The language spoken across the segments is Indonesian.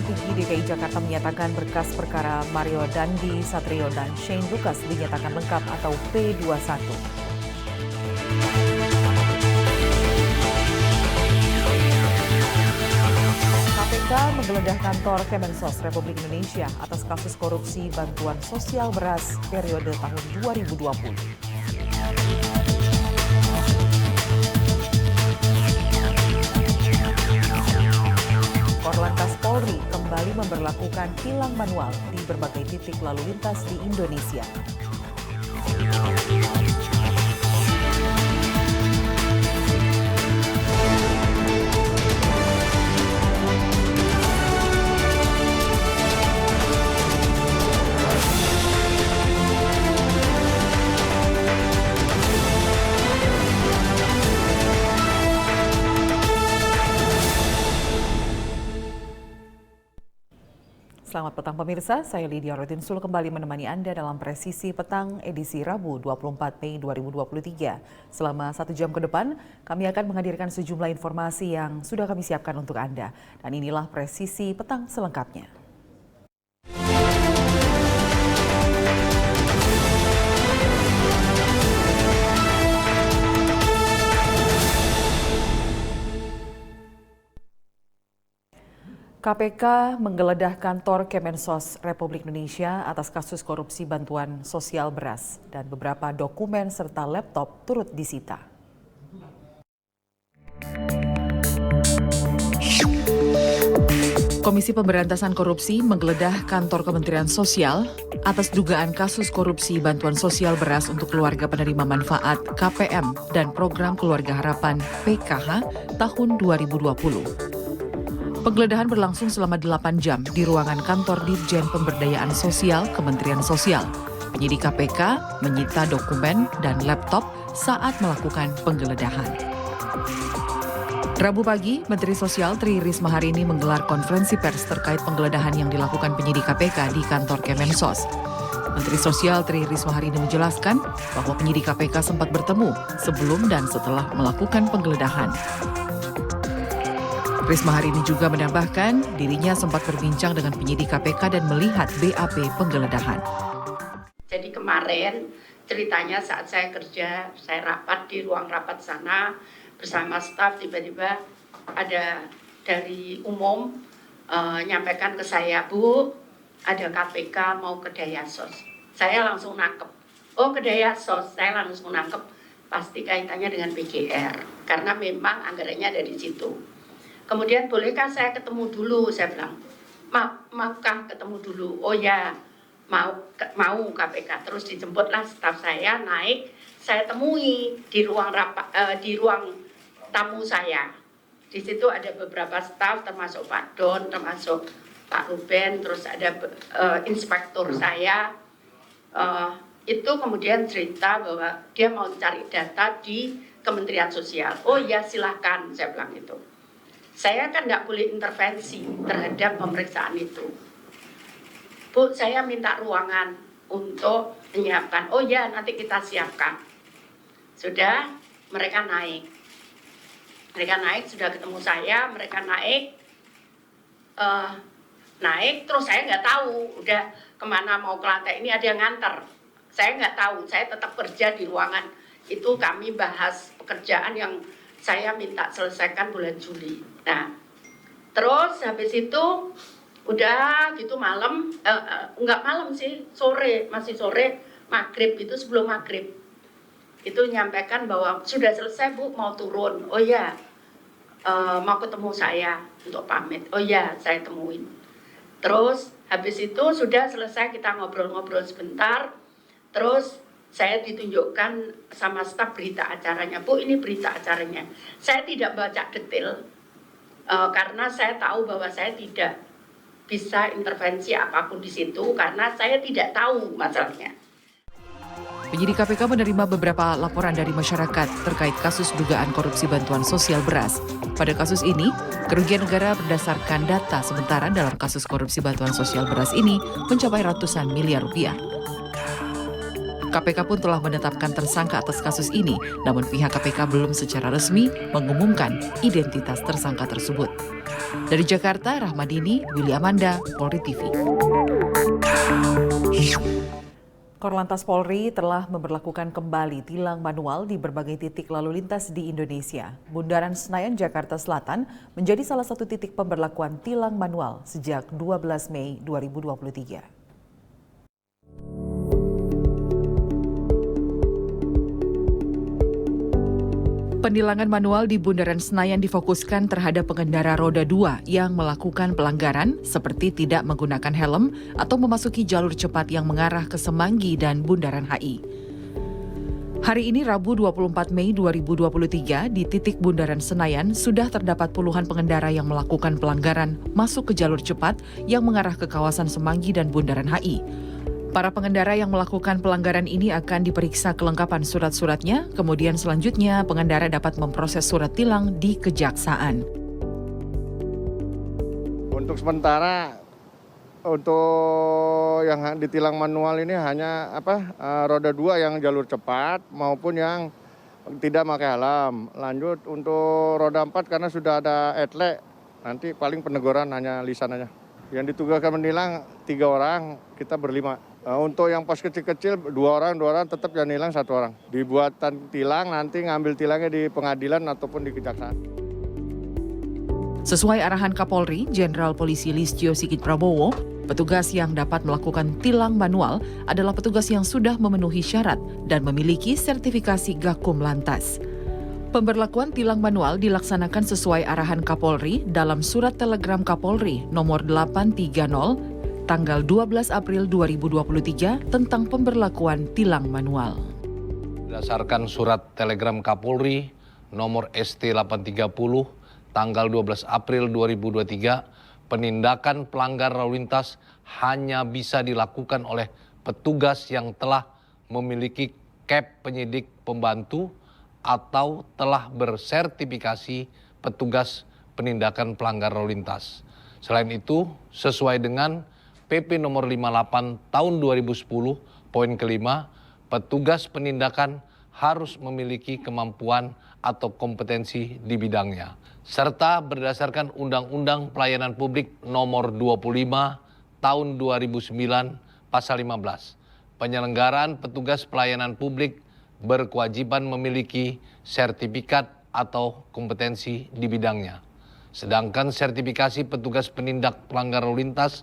Kejaksaan Tinggi DKI Jakarta menyatakan berkas perkara Mario Dandi Satrio dan Shane Lucas dinyatakan lengkap atau P21. KPK menggeledah kantor Kemensos Republik Indonesia atas kasus korupsi bantuan sosial beras periode tahun 2020. Korlantas Polri kembali memberlakukan tilang manual di berbagai titik lalu lintas di Indonesia. Selamat petang pemirsa, saya Lydia Rotinsulu kembali menemani Anda dalam Presisi Petang edisi Rabu 24 Mei 2023. Selama 1 jam ke depan, kami akan menghadirkan sejumlah informasi yang sudah kami siapkan untuk Anda. Dan inilah Presisi Petang selengkapnya. KPK menggeledah kantor Kemensos Republik Indonesia atas kasus korupsi bantuan sosial beras dan beberapa dokumen serta laptop turut disita. Komisi Pemberantasan Korupsi menggeledah kantor Kementerian Sosial atas dugaan kasus korupsi bantuan sosial beras untuk keluarga penerima manfaat KPM dan Program Keluarga Harapan PKH tahun 2020. Penggeledahan berlangsung selama 8 jam di ruangan kantor Dirjen Pemberdayaan Sosial Kementerian Sosial. Penyidik KPK menyita dokumen dan laptop saat melakukan penggeledahan. Rabu pagi, Menteri Sosial Tri Risma hari ini menggelar konferensi pers terkait penggeledahan yang dilakukan penyidik KPK di kantor Kemensos. Menteri Sosial Tri Risma hari ini menjelaskan bahwa penyidik KPK sempat bertemu sebelum dan setelah melakukan penggeledahan. Risma hari ini juga menambahkan dirinya sempat berbincang dengan penyidik KPK dan melihat BAP penggeledahan. Jadi kemarin ceritanya saat saya kerja, saya rapat di ruang rapat sana bersama staf, tiba-tiba ada dari umum nyampaikan ke saya, Bu, ada KPK mau ke Dayasos. Saya langsung nangkep, oh ke Dayasos, saya langsung nangkep pasti kaitannya dengan PGR, karena memang anggarannya ada di situ. Kemudian bolehkah saya ketemu dulu? Saya bilang, maukah ketemu dulu? Oh ya, mau KPK. Terus dijemputlah staf saya naik, saya temui di ruang tamu saya. Di situ ada beberapa staf, termasuk Pak Don, termasuk Pak Ruben, terus ada inspektur saya. Itu kemudian cerita bahwa dia mau cari data di Kementerian Sosial. Oh ya, silahkan, saya bilang itu. Saya kan nggak boleh intervensi terhadap pemeriksaan itu. Bu, saya minta ruangan untuk menyiapkan. Oh ya, nanti kita siapkan. Sudah, mereka naik. Mereka naik, sudah ketemu saya, mereka naik. Naik, terus saya nggak tahu. Udah kemana mau ke lantai ini, ada yang nganter. Saya nggak tahu, saya tetap kerja di ruangan. Itu kami bahas pekerjaan yang saya minta selesaikan bulan Juli. Nah, terus habis itu udah gitu malam, enggak malam sih, sore, masih sore, maghrib itu sebelum maghrib. Itu nyampaikan bahwa sudah selesai Bu, mau turun. Oh ya, mau ketemu saya untuk pamit. Oh ya, saya temuin. Terus habis itu sudah selesai, kita ngobrol-ngobrol sebentar. Terus saya ditunjukkan sama staf berita acaranya. Bu, ini berita acaranya. Saya tidak baca detail karena saya tahu bahwa saya tidak bisa intervensi apapun di situ karena saya tidak tahu masalahnya. Penyidik KPK menerima beberapa laporan dari masyarakat terkait kasus dugaan korupsi bantuan sosial beras. Pada kasus ini, kerugian negara berdasarkan data sementara dalam kasus korupsi bantuan sosial beras ini mencapai ratusan miliar rupiah. KPK pun telah menetapkan tersangka atas kasus ini, namun pihak KPK belum secara resmi mengumumkan identitas tersangka tersebut. Dari Jakarta, Rahmadini, Willy Amanda, Polri TV. Korlantas Polri telah memberlakukan kembali tilang manual di berbagai titik lalu lintas di Indonesia. Bundaran Senayan, Jakarta Selatan menjadi salah satu titik pemberlakuan tilang manual sejak 12 Mei 2023. Penilangan manual di Bundaran Senayan difokuskan terhadap pengendara roda 2 yang melakukan pelanggaran seperti tidak menggunakan helm atau memasuki jalur cepat yang mengarah ke Semanggi dan Bundaran HI. Hari ini Rabu 24 Mei 2023 di titik Bundaran Senayan sudah terdapat puluhan pengendara yang melakukan pelanggaran masuk ke jalur cepat yang mengarah ke kawasan Semanggi dan Bundaran HI. Para pengendara yang melakukan pelanggaran ini akan diperiksa kelengkapan surat-suratnya, kemudian selanjutnya pengendara dapat memproses surat tilang di kejaksaan. Untuk sementara, untuk yang ditilang manual ini hanya roda 2 yang jalur cepat maupun yang tidak pakai helm. Lanjut untuk roda 4 karena sudah ada etle, nanti paling peneguran hanya lisan aja. Yang ditugaskan menilang 3 orang, kita ber-5. Untuk yang pos kecil-kecil 2 orang tetap yang nilang 1 orang. Dibuatan tilang, nanti ngambil tilangnya di pengadilan ataupun di kejaksaan. Sesuai arahan Kapolri, Jenderal Polisi Listio Sigit Prabowo, petugas yang dapat melakukan tilang manual adalah petugas yang sudah memenuhi syarat dan memiliki sertifikasi Gakum Lantas. Pemberlakuan tilang manual dilaksanakan sesuai arahan Kapolri dalam Surat Telegram Kapolri nomor 830 tanggal 12 April 2023 tentang pemberlakuan tilang manual. Berdasarkan Surat Telegram Kapolri nomor ST 830 tanggal 12 April 2023, penindakan pelanggar lalu lintas hanya bisa dilakukan oleh petugas yang telah memiliki KEP penyidik pembantu atau telah bersertifikasi petugas penindakan pelanggar lalu lintas. Selain itu, sesuai dengan PP nomor 58 tahun 2010, poin kelima, petugas penindakan harus memiliki kemampuan atau kompetensi di bidangnya. Serta berdasarkan Undang-Undang Pelayanan Publik nomor 25 tahun 2009, pasal 15. Penyelenggaraan petugas pelayanan publik berkewajiban memiliki sertifikat atau kompetensi di bidangnya. Sedangkan sertifikasi petugas penindak pelanggar lalu lintas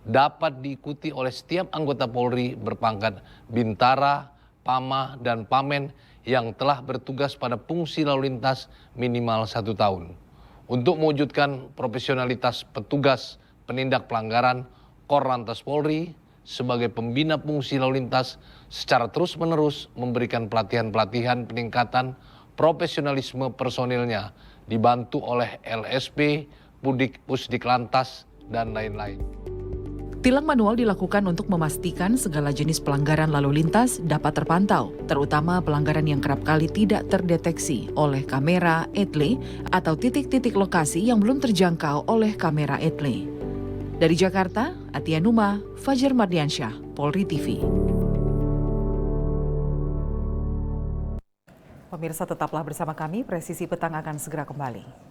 dapat diikuti oleh setiap anggota Polri berpangkat Bintara, Pama, dan Pamen yang telah bertugas pada fungsi lalu lintas minimal 1 tahun. Untuk mewujudkan profesionalitas petugas penindak pelanggaran, Korlantas Polri sebagai pembina fungsi lalu lintas secara terus-menerus memberikan pelatihan-pelatihan peningkatan profesionalisme personilnya, dibantu oleh LSP, Pusdik Lantas, dan lain-lain. Tilang manual dilakukan untuk memastikan segala jenis pelanggaran lalu lintas dapat terpantau, terutama pelanggaran yang kerap kali tidak terdeteksi oleh kamera etle atau titik-titik lokasi yang belum terjangkau oleh kamera etle. Dari Jakarta, Atia Numa, Fajar Mardiansyah, Polri TV. Pemirsa, tetaplah bersama kami, Presisi Petang akan segera kembali.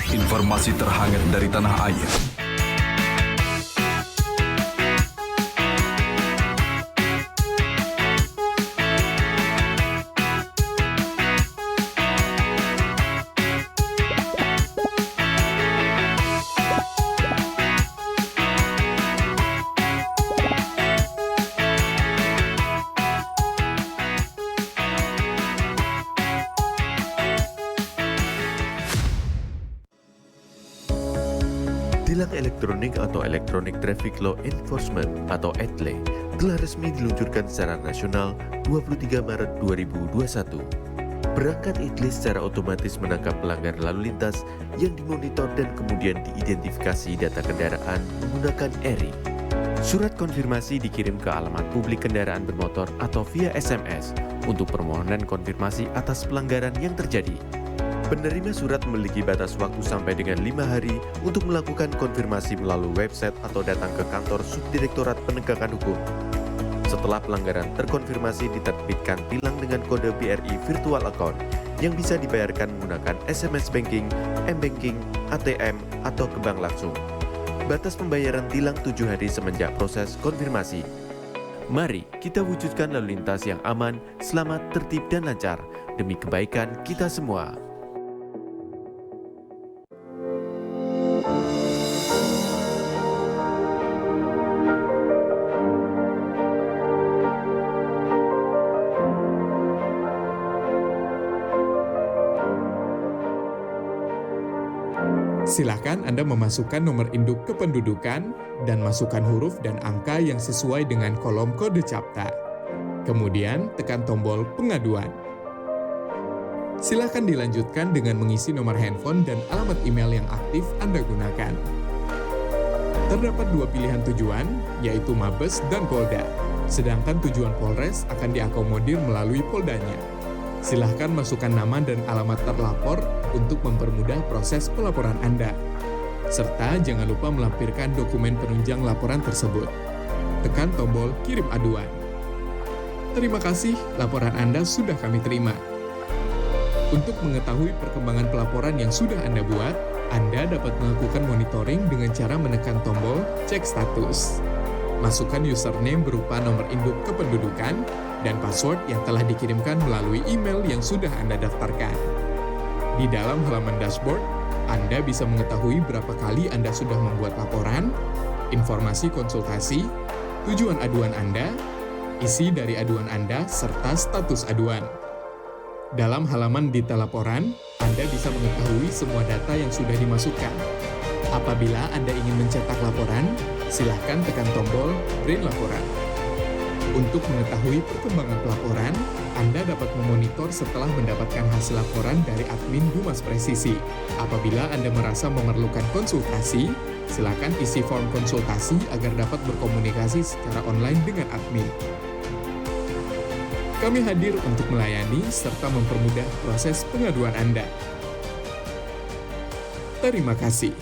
Informasi terhangat dari tanah air. Tilang elektronik atau Electronic Traffic Law Enforcement atau ETLE telah resmi diluncurkan secara nasional 23 Maret 2021. Perangkat ITLIS secara otomatis menangkap pelanggar lalu lintas yang dimonitor dan kemudian diidentifikasi data kendaraan menggunakan ERI. Surat konfirmasi dikirim ke alamat publik kendaraan bermotor atau via SMS untuk permohonan konfirmasi atas pelanggaran yang terjadi. Penerima surat memiliki batas waktu sampai dengan 5 hari untuk melakukan konfirmasi melalui website atau datang ke kantor Subdirektorat Penegakan Hukum. Setelah pelanggaran terkonfirmasi, diterbitkan tilang dengan kode BRI Virtual Account yang bisa dibayarkan menggunakan SMS Banking, M-Banking, ATM, atau ke bank langsung. Batas pembayaran tilang 7 hari semenjak proses konfirmasi. Mari kita wujudkan lalu lintas yang aman, selamat, tertib, dan lancar demi kebaikan kita semua. Silakan Anda memasukkan nomor induk kependudukan dan masukkan huruf dan angka yang sesuai dengan kolom kode CAPTA. Kemudian tekan tombol pengaduan. Silakan dilanjutkan dengan mengisi nomor handphone dan alamat email yang aktif Anda gunakan. Terdapat 2 pilihan tujuan, yaitu Mabes dan Polda. Sedangkan tujuan Polres akan diakomodir melalui Poldanya. Silahkan masukkan nama dan alamat terlapor untuk mempermudah proses pelaporan Anda. Serta jangan lupa melampirkan dokumen penunjang laporan tersebut. Tekan tombol kirim aduan. Terima kasih, laporan Anda sudah kami terima. Untuk mengetahui perkembangan pelaporan yang sudah Anda buat, Anda dapat melakukan monitoring dengan cara menekan tombol cek status. Masukkan username berupa nomor induk kependudukan dan password yang telah dikirimkan melalui email yang sudah Anda daftarkan. Di dalam halaman dashboard, Anda bisa mengetahui berapa kali Anda sudah membuat laporan, informasi konsultasi, tujuan aduan Anda, isi dari aduan Anda, serta status aduan. Dalam halaman detail laporan, Anda bisa mengetahui semua data yang sudah dimasukkan. Apabila Anda ingin mencetak laporan, silakan tekan tombol print laporan. Untuk mengetahui perkembangan pelaporan, Anda dapat memonitor setelah mendapatkan hasil laporan dari admin Humas Presisi. Apabila Anda merasa memerlukan konsultasi, silakan isi form konsultasi agar dapat berkomunikasi secara online dengan admin. Kami hadir untuk melayani serta mempermudah proses pengaduan Anda. Terima kasih.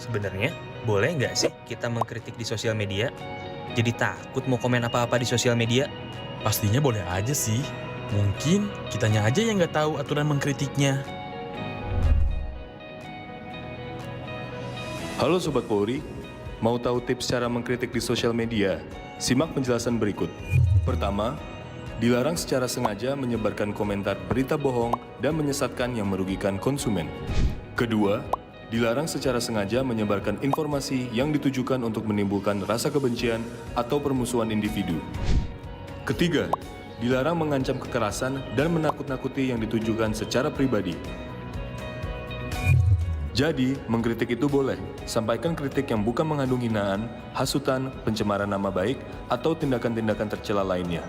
Sebenarnya, boleh nggak sih kita mengkritik di sosial media? Jadi takut mau komen apa-apa di sosial media? Pastinya boleh aja sih. Mungkin kitanya aja yang nggak tahu aturan mengkritiknya. Halo Sobat Polri, mau tahu tips cara mengkritik di sosial media? Simak penjelasan berikut. Pertama, dilarang secara sengaja menyebarkan komentar berita bohong dan menyesatkan yang merugikan konsumen. Kedua, dilarang secara sengaja menyebarkan informasi yang ditujukan untuk menimbulkan rasa kebencian atau permusuhan individu. Ketiga, dilarang mengancam kekerasan dan menakut-nakuti yang ditujukan secara pribadi. Jadi, mengkritik itu boleh. Sampaikan kritik yang bukan mengandung hinaan, hasutan, pencemaran nama baik, atau tindakan-tindakan tercela lainnya.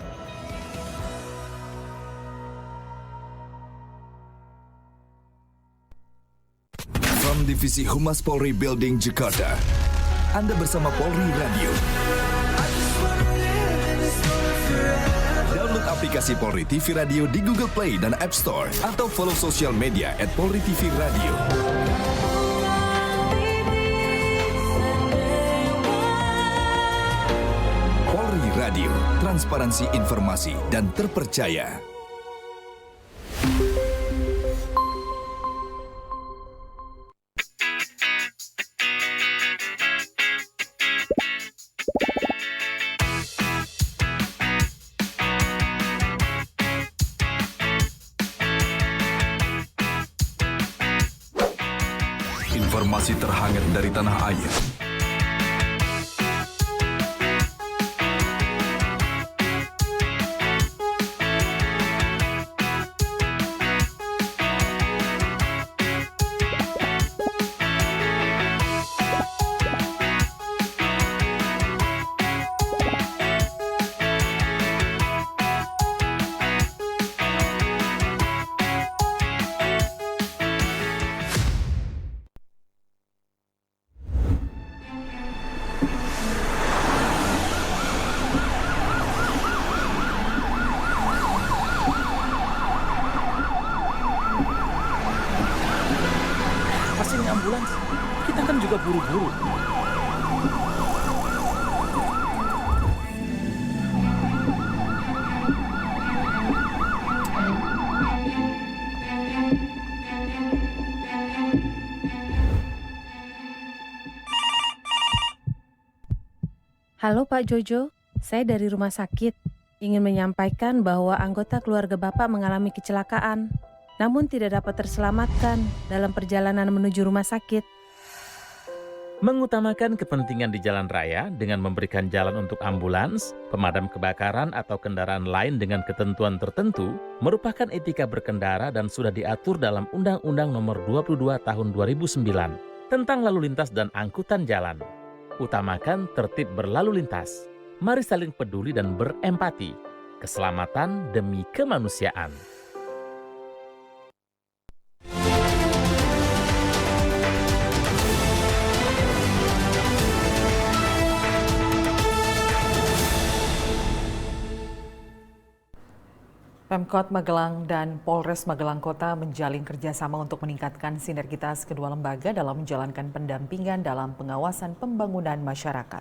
From Divisi Humas Polri Building Jakarta, Anda bersama Polri Radio. Download aplikasi Polri TV Radio di Google Play dan App Store atau follow sosial media @Polri TV Radio. Polri Radio, transparansi informasi dan terpercaya. Informasi terhangat dari tanah air. buru-buru. Halo Pak Jojo, saya dari rumah sakit. Ingin menyampaikan bahwa anggota keluarga Bapak mengalami kecelakaan, namun tidak dapat terselamatkan dalam perjalanan menuju rumah sakit. Mengutamakan kepentingan di jalan raya dengan memberikan jalan untuk ambulans, pemadam kebakaran atau kendaraan lain dengan ketentuan tertentu merupakan etika berkendara dan sudah diatur dalam Undang-Undang Nomor 22 Tahun 2009 tentang lalu lintas dan angkutan jalan. Utamakan tertib berlalu lintas. Mari saling peduli dan berempati. Keselamatan demi kemanusiaan. Pemkot Magelang dan Polres Magelang Kota menjalin kerjasama untuk meningkatkan sinergitas kedua lembaga dalam menjalankan pendampingan dalam pengawasan pembangunan masyarakat.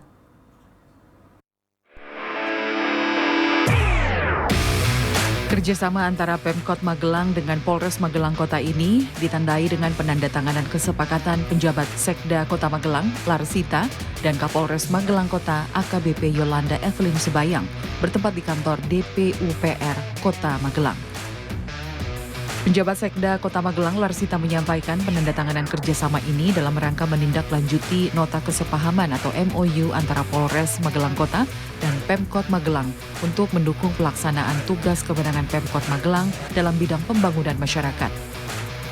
Kerjasama antara Pemkot Magelang dengan Polres Magelang Kota ini ditandai dengan penandatanganan kesepakatan penjabat Sekda Kota Magelang, Larsita, dan Kapolres Magelang Kota AKBP Yolanda Evelyn Sebayang bertempat di kantor DPUPR Kota Magelang. Penjabat Sekda Kota Magelang Larsita menyampaikan penandatanganan kerjasama ini dalam rangka menindaklanjuti nota kesepahaman atau MOU antara Polres Magelang Kota dan Pemkot Magelang untuk mendukung pelaksanaan tugas kewenangan Pemkot Magelang dalam bidang pembangunan masyarakat.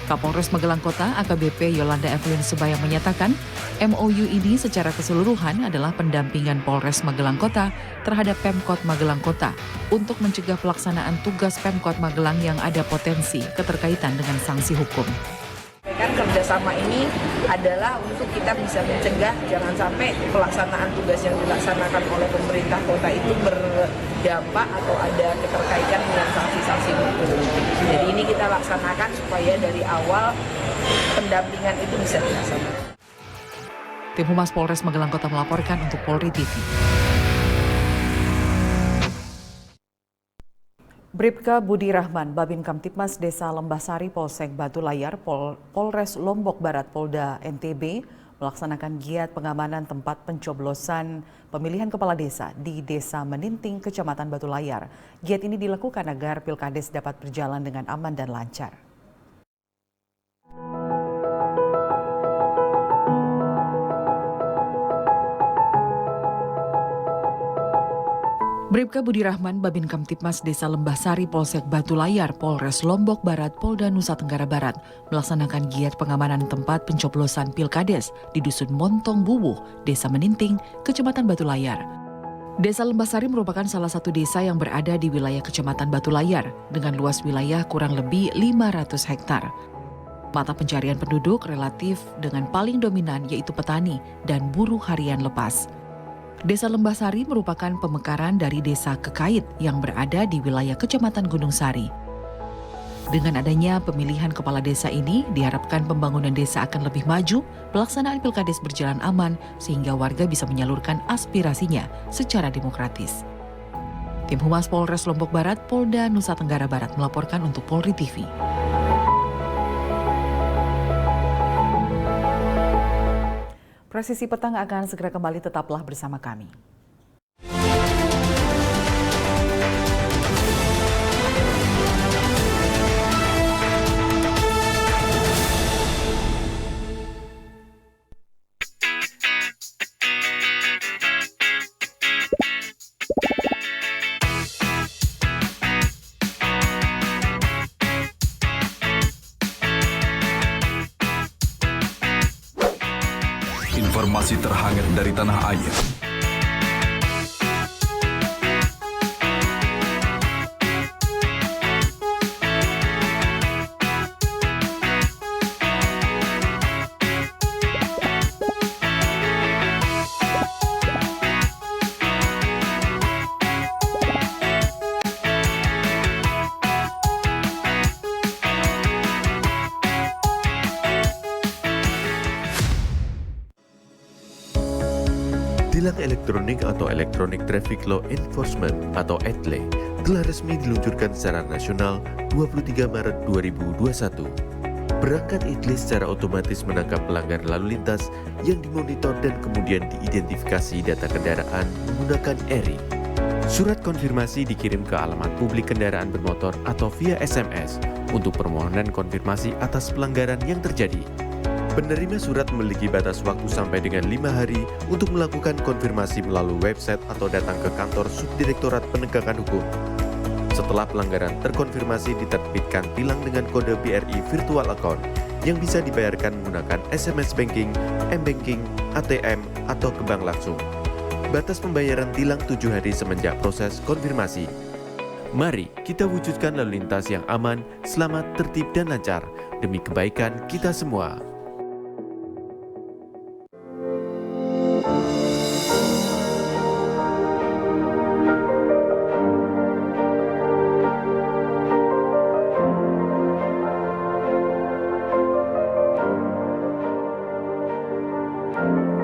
Kapolres Magelang Kota AKBP Yolanda Evelyn Sebayang menyatakan MOU ini secara keseluruhan adalah pendampingan Polres Magelang Kota terhadap Pemkot Magelang Kota untuk mencegah pelaksanaan tugas Pemkot Magelang yang ada potensi keterkaitan dengan sanksi hukum. Kan kerjasama ini adalah untuk kita bisa mencegah jangan sampai pelaksanaan tugas yang dilaksanakan oleh pemerintah kota itu berdampak atau ada keterkaitan dengan sanksi-sanksi hukum. Jadi ini kita laksanakan supaya dari awal pendampingan itu bisa dilaksanakan. Tim Humas Polres Magelang Kota melaporkan untuk Polri TV. Bribka Budi Rahman, Babin Kamtipmas Desa Lembahsari Polsek Batu Layar, Polres Lombok Barat Polda NTB melaksanakan giat pengamanan tempat pencoblosan pemilihan kepala desa di Desa Meninting, Kecamatan Batu Layar. Giat ini dilakukan agar Pilkades dapat berjalan dengan aman dan lancar. Bribka Budi Rahman, Babin Kamtipmas Desa Lembahsari Polsek Batu Layar, Polres Lombok Barat, Polda Nusa Tenggara Barat melaksanakan giat pengamanan tempat pencoblosan Pilkades di Dusun Montong Bubuh, Desa Meninting, Kecamatan Batu Layar. Desa Lembahsari merupakan salah satu desa yang berada di wilayah Kecamatan Batu Layar dengan luas wilayah kurang lebih 500 hektar. Mata pencarian penduduk relatif dengan paling dominan yaitu petani dan buruh harian lepas. Desa Lembahsari merupakan pemekaran dari Desa Kekait yang berada di wilayah Kecamatan Gunung Sari. Dengan adanya pemilihan kepala desa ini, diharapkan pembangunan desa akan lebih maju, pelaksanaan Pilkades berjalan aman, sehingga warga bisa menyalurkan aspirasinya secara demokratis. Tim Humas Polres Lombok Barat, Polda Nusa Tenggara Barat melaporkan untuk Polri TV. Presisi petang akan segera kembali, tetaplah bersama kami. Informasi terhangat dari tanah air. Tilang elektronik atau Electronic Traffic Law Enforcement atau ETLE telah resmi diluncurkan secara nasional 23 Maret 2021. Perangkat ETLE secara otomatis menangkap pelanggar lalu lintas yang dimonitor dan kemudian diidentifikasi data kendaraan menggunakan ERI. Surat konfirmasi dikirim ke alamat publik kendaraan bermotor atau via SMS untuk permohonan konfirmasi atas pelanggaran yang terjadi. Penerima surat memiliki batas waktu sampai dengan 5 hari untuk melakukan konfirmasi melalui website atau datang ke kantor Subdirektorat Penegakan Hukum. Setelah pelanggaran terkonfirmasi, diterbitkan tilang dengan kode BRI Virtual Account yang bisa dibayarkan menggunakan SMS Banking, M-Banking, ATM, atau ke bank langsung. Batas pembayaran tilang 7 hari semenjak proses konfirmasi. Mari kita wujudkan lalu lintas yang aman, selamat, tertib, dan lancar demi kebaikan kita semua.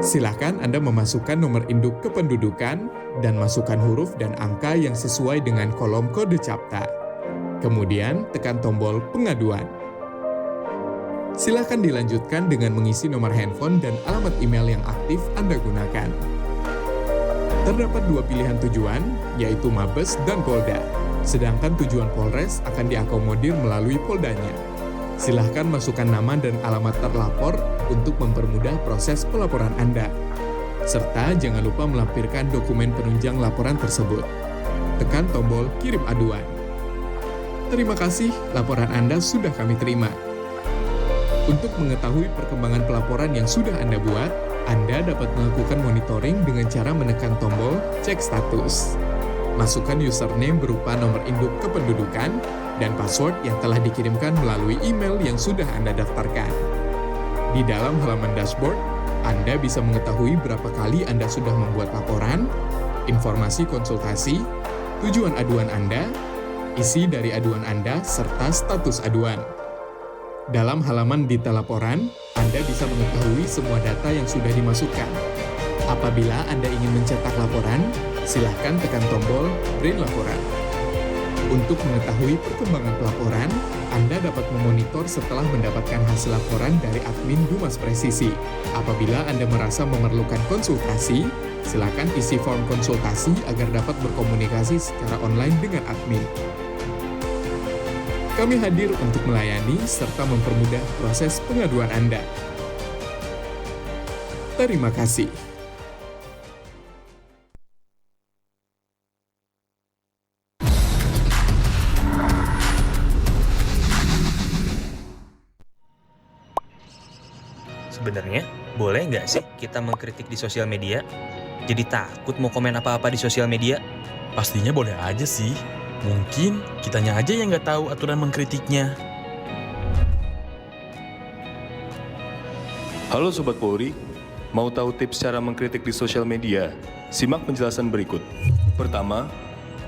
Silakan Anda memasukkan nomor induk kependudukan dan masukkan huruf dan angka yang sesuai dengan kolom kode CAPTA. Kemudian tekan tombol pengaduan. Silakan dilanjutkan dengan mengisi nomor handphone dan alamat email yang aktif Anda gunakan. Terdapat 2 pilihan tujuan, yaitu Mabes dan Polda. Sedangkan tujuan Polres akan diakomodir melalui Poldanya. Silahkan masukkan nama dan alamat terlapor untuk mempermudah proses pelaporan Anda. Serta jangan lupa melampirkan dokumen penunjang laporan tersebut. Tekan tombol kirim aduan. Terima kasih, laporan Anda sudah kami terima. Untuk mengetahui perkembangan pelaporan yang sudah Anda buat, Anda dapat melakukan monitoring dengan cara menekan tombol cek status. Masukkan username berupa nomor induk kependudukan dan password yang telah dikirimkan melalui email yang sudah Anda daftarkan. Di dalam halaman dashboard, Anda bisa mengetahui berapa kali Anda sudah membuat laporan, informasi konsultasi, tujuan aduan Anda, isi dari aduan Anda, serta status aduan. Dalam halaman detail laporan, Anda bisa mengetahui semua data yang sudah dimasukkan. Apabila Anda ingin mencetak laporan, silahkan tekan tombol print laporan. Untuk mengetahui perkembangan pelaporan, Anda dapat memonitor setelah mendapatkan hasil laporan dari admin Humas Presisi. Apabila Anda merasa memerlukan konsultasi, silakan isi form konsultasi agar dapat berkomunikasi secara online dengan admin. Kami hadir untuk melayani serta mempermudah proses pengaduan Anda. Terima kasih. Sebenarnya, boleh nggak sih kita mengkritik di sosial media? Jadi takut mau komen apa-apa di sosial media? Pastinya boleh aja sih. Mungkin kitanya aja yang nggak tahu aturan mengkritiknya. Halo Sobat Polri, mau tahu tips cara mengkritik di sosial media? Simak penjelasan berikut. Pertama,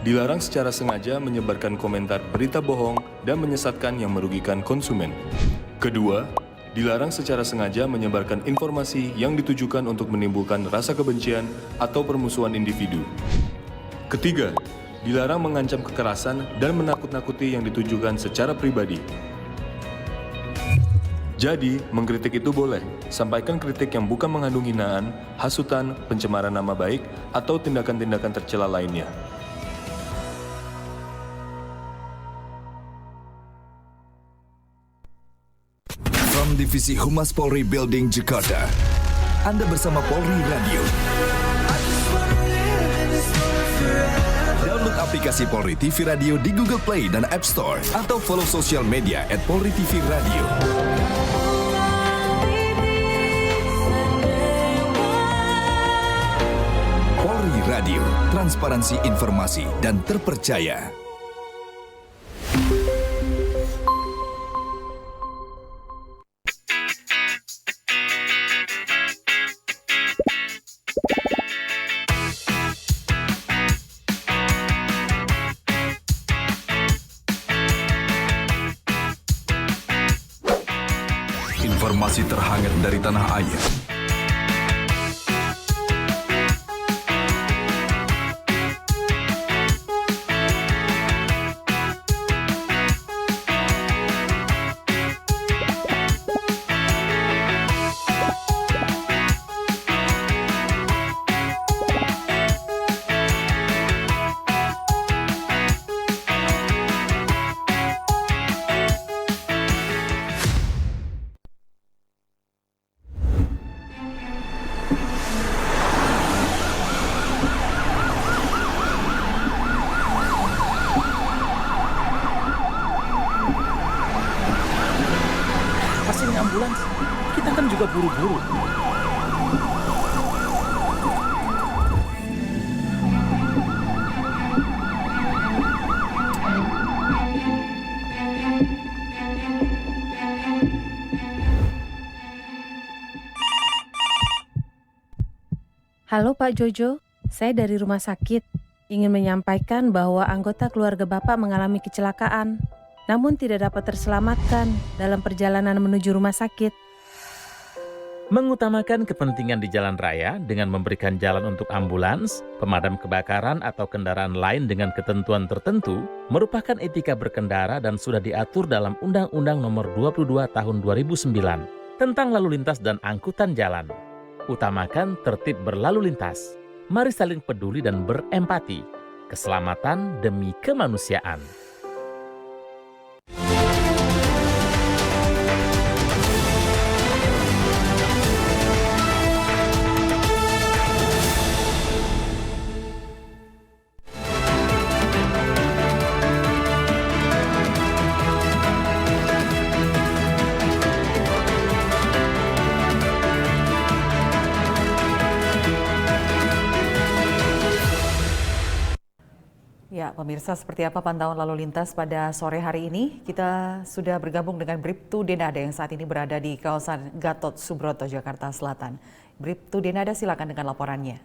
dilarang secara sengaja menyebarkan komentar berita bohong dan menyesatkan yang merugikan konsumen. Kedua, dilarang secara sengaja menyebarkan informasi yang ditujukan untuk menimbulkan rasa kebencian atau permusuhan individu. Ketiga, dilarang mengancam kekerasan dan menakut-nakuti yang ditujukan secara pribadi. Jadi, mengkritik itu boleh. Sampaikan kritik yang bukan mengandung hinaan, hasutan, pencemaran nama baik, atau tindakan-tindakan tercela lainnya. From Divisi Humas Polri Building Jakarta, Anda bersama Polri Radio. Download aplikasi Polri TV Radio di Google Play dan App Store atau follow sosial media @Polri TV Radio. Polri Radio, transparansi informasi dan terpercaya. Informasi terhangat dari tanah air. terburu-buru. Halo Pak Jojo, saya dari rumah sakit. Ingin menyampaikan bahwa anggota keluarga Bapak mengalami kecelakaan, namun tidak dapat terselamatkan dalam perjalanan menuju rumah sakit. Mengutamakan kepentingan di jalan raya dengan memberikan jalan untuk ambulans, pemadam kebakaran atau kendaraan lain dengan ketentuan tertentu merupakan etika berkendara dan sudah diatur dalam Undang-Undang Nomor 22 Tahun 2009 tentang lalu lintas dan angkutan jalan. Utamakan tertib berlalu lintas. Mari saling peduli dan berempati. Keselamatan demi kemanusiaan. Ya, pemirsa, seperti apa pantauan lalu lintas pada sore hari ini? Kita sudah bergabung dengan Bribtu Denada yang saat ini berada di kawasan Gatot Subroto, Jakarta Selatan. Bribtu Denada, silakan dengan laporannya.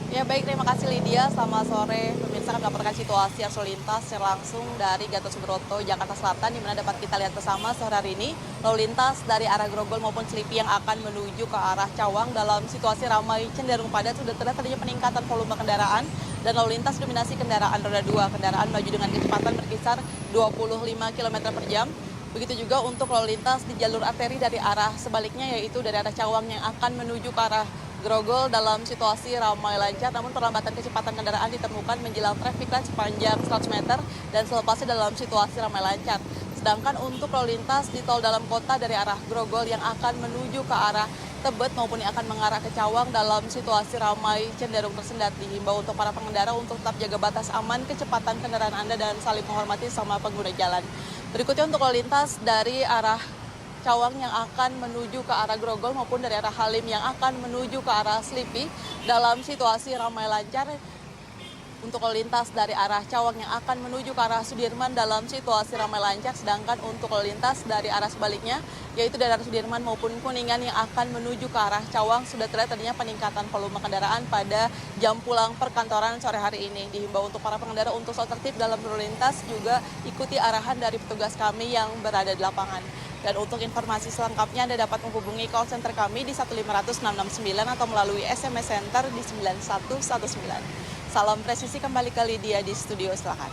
Ya baik, terima kasih Lydia. Selamat sore. Pemirsa akan melaporkan situasi arus lintas secara langsung dari Gatot Subroto, Jakarta Selatan, di mana dapat kita lihat bersama sore hari ini lalu lintas dari arah Grogol maupun Selipi yang akan menuju ke arah Cawang dalam situasi ramai cenderung padat. Sudah terlihat adanya peningkatan volume kendaraan dan lalu lintas dominasi kendaraan roda 2. Kendaraan melaju dengan kecepatan berkisar 25 km per jam. Begitu juga untuk lalu lintas di jalur arteri dari arah sebaliknya, yaitu dari arah Cawang yang akan menuju ke arah Grogol dalam situasi ramai lancar, namun perlambatan kecepatan kendaraan ditemukan menjelang traffic light sepanjang 100 meter dan selepasnya dalam situasi ramai lancar. Sedangkan untuk lalu lintas di tol dalam kota dari arah Grogol yang akan menuju ke arah Tebet maupun yang akan mengarah ke Cawang dalam situasi ramai cenderung tersendat. Dihimbau untuk para pengendara untuk tetap jaga batas aman kecepatan kendaraan Anda dan saling menghormati sama pengguna jalan. Berikutnya untuk lalu lintas dari arah Cawang yang akan menuju ke arah Grogol maupun dari arah Halim yang akan menuju ke arah Selipi dalam situasi ramai lancar. Untuk lalu lintas dari arah Cawang yang akan menuju ke arah Sudirman dalam situasi ramai lancar, sedangkan untuk lalu lintas dari arah sebaliknya, yaitu dari arah Sudirman maupun Kuningan yang akan menuju ke arah Cawang, sudah terlihat adanya peningkatan volume kendaraan pada jam pulang perkantoran sore hari ini. Dihimbau untuk para pengendara untuk selalu tertib dalam lalu lintas, juga ikuti arahan dari petugas kami yang berada di lapangan. Dan untuk informasi selengkapnya Anda dapat menghubungi call center kami di 1500669 atau melalui SMS Center di 9119. Salam presisi, kembali ke Lydia di studio, silakan.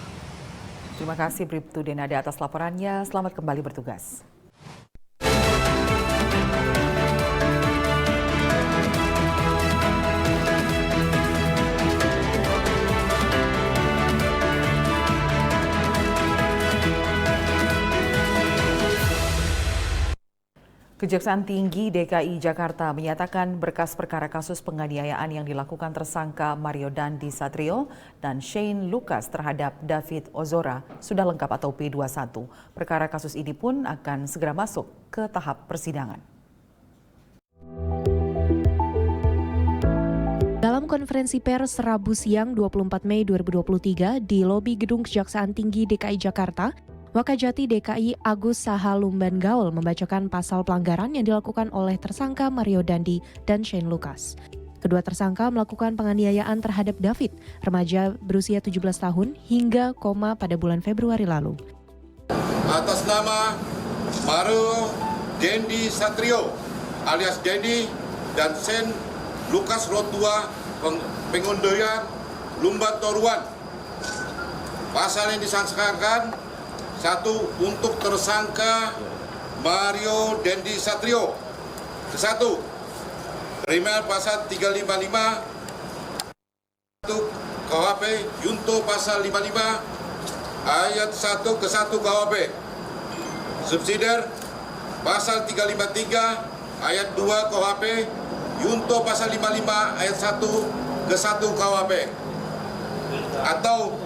Terima kasih Bribtu Denada atas laporannya. Selamat kembali bertugas. Kejaksaan Tinggi DKI Jakarta menyatakan berkas perkara kasus penganiayaan yang dilakukan tersangka Mario Dandi Satrio dan Shane Lucas terhadap David Ozora sudah lengkap atau P21. Perkara kasus ini pun akan segera masuk ke tahap persidangan. Dalam konferensi pers Rabu siang 24 Mei 2023 di lobi Gedung Kejaksaan Tinggi DKI Jakarta, Wakajati DKI Agus Sahalumban Gaul membacakan pasal pelanggaran yang dilakukan oleh tersangka Mario Dandi dan Shane Lucas. Kedua tersangka melakukan penganiayaan terhadap David, remaja berusia 17 tahun, hingga koma pada bulan Februari lalu. Atas nama Mario Dandi Satrio alias Dandi dan Shane Lucas Rotua pengunduran Lumban Toruan. Pasal yang disangkakan: 1. Untuk tersangka Mario Dandi Satrio. 1. Kriminal pasal 355 KUHP Junto pasal 55 ayat 1 ke 1 KUHP. Subsidiar pasal 353 ayat 2 KUHP Junto pasal 55 ayat 1 ke 1 KUHP. Atau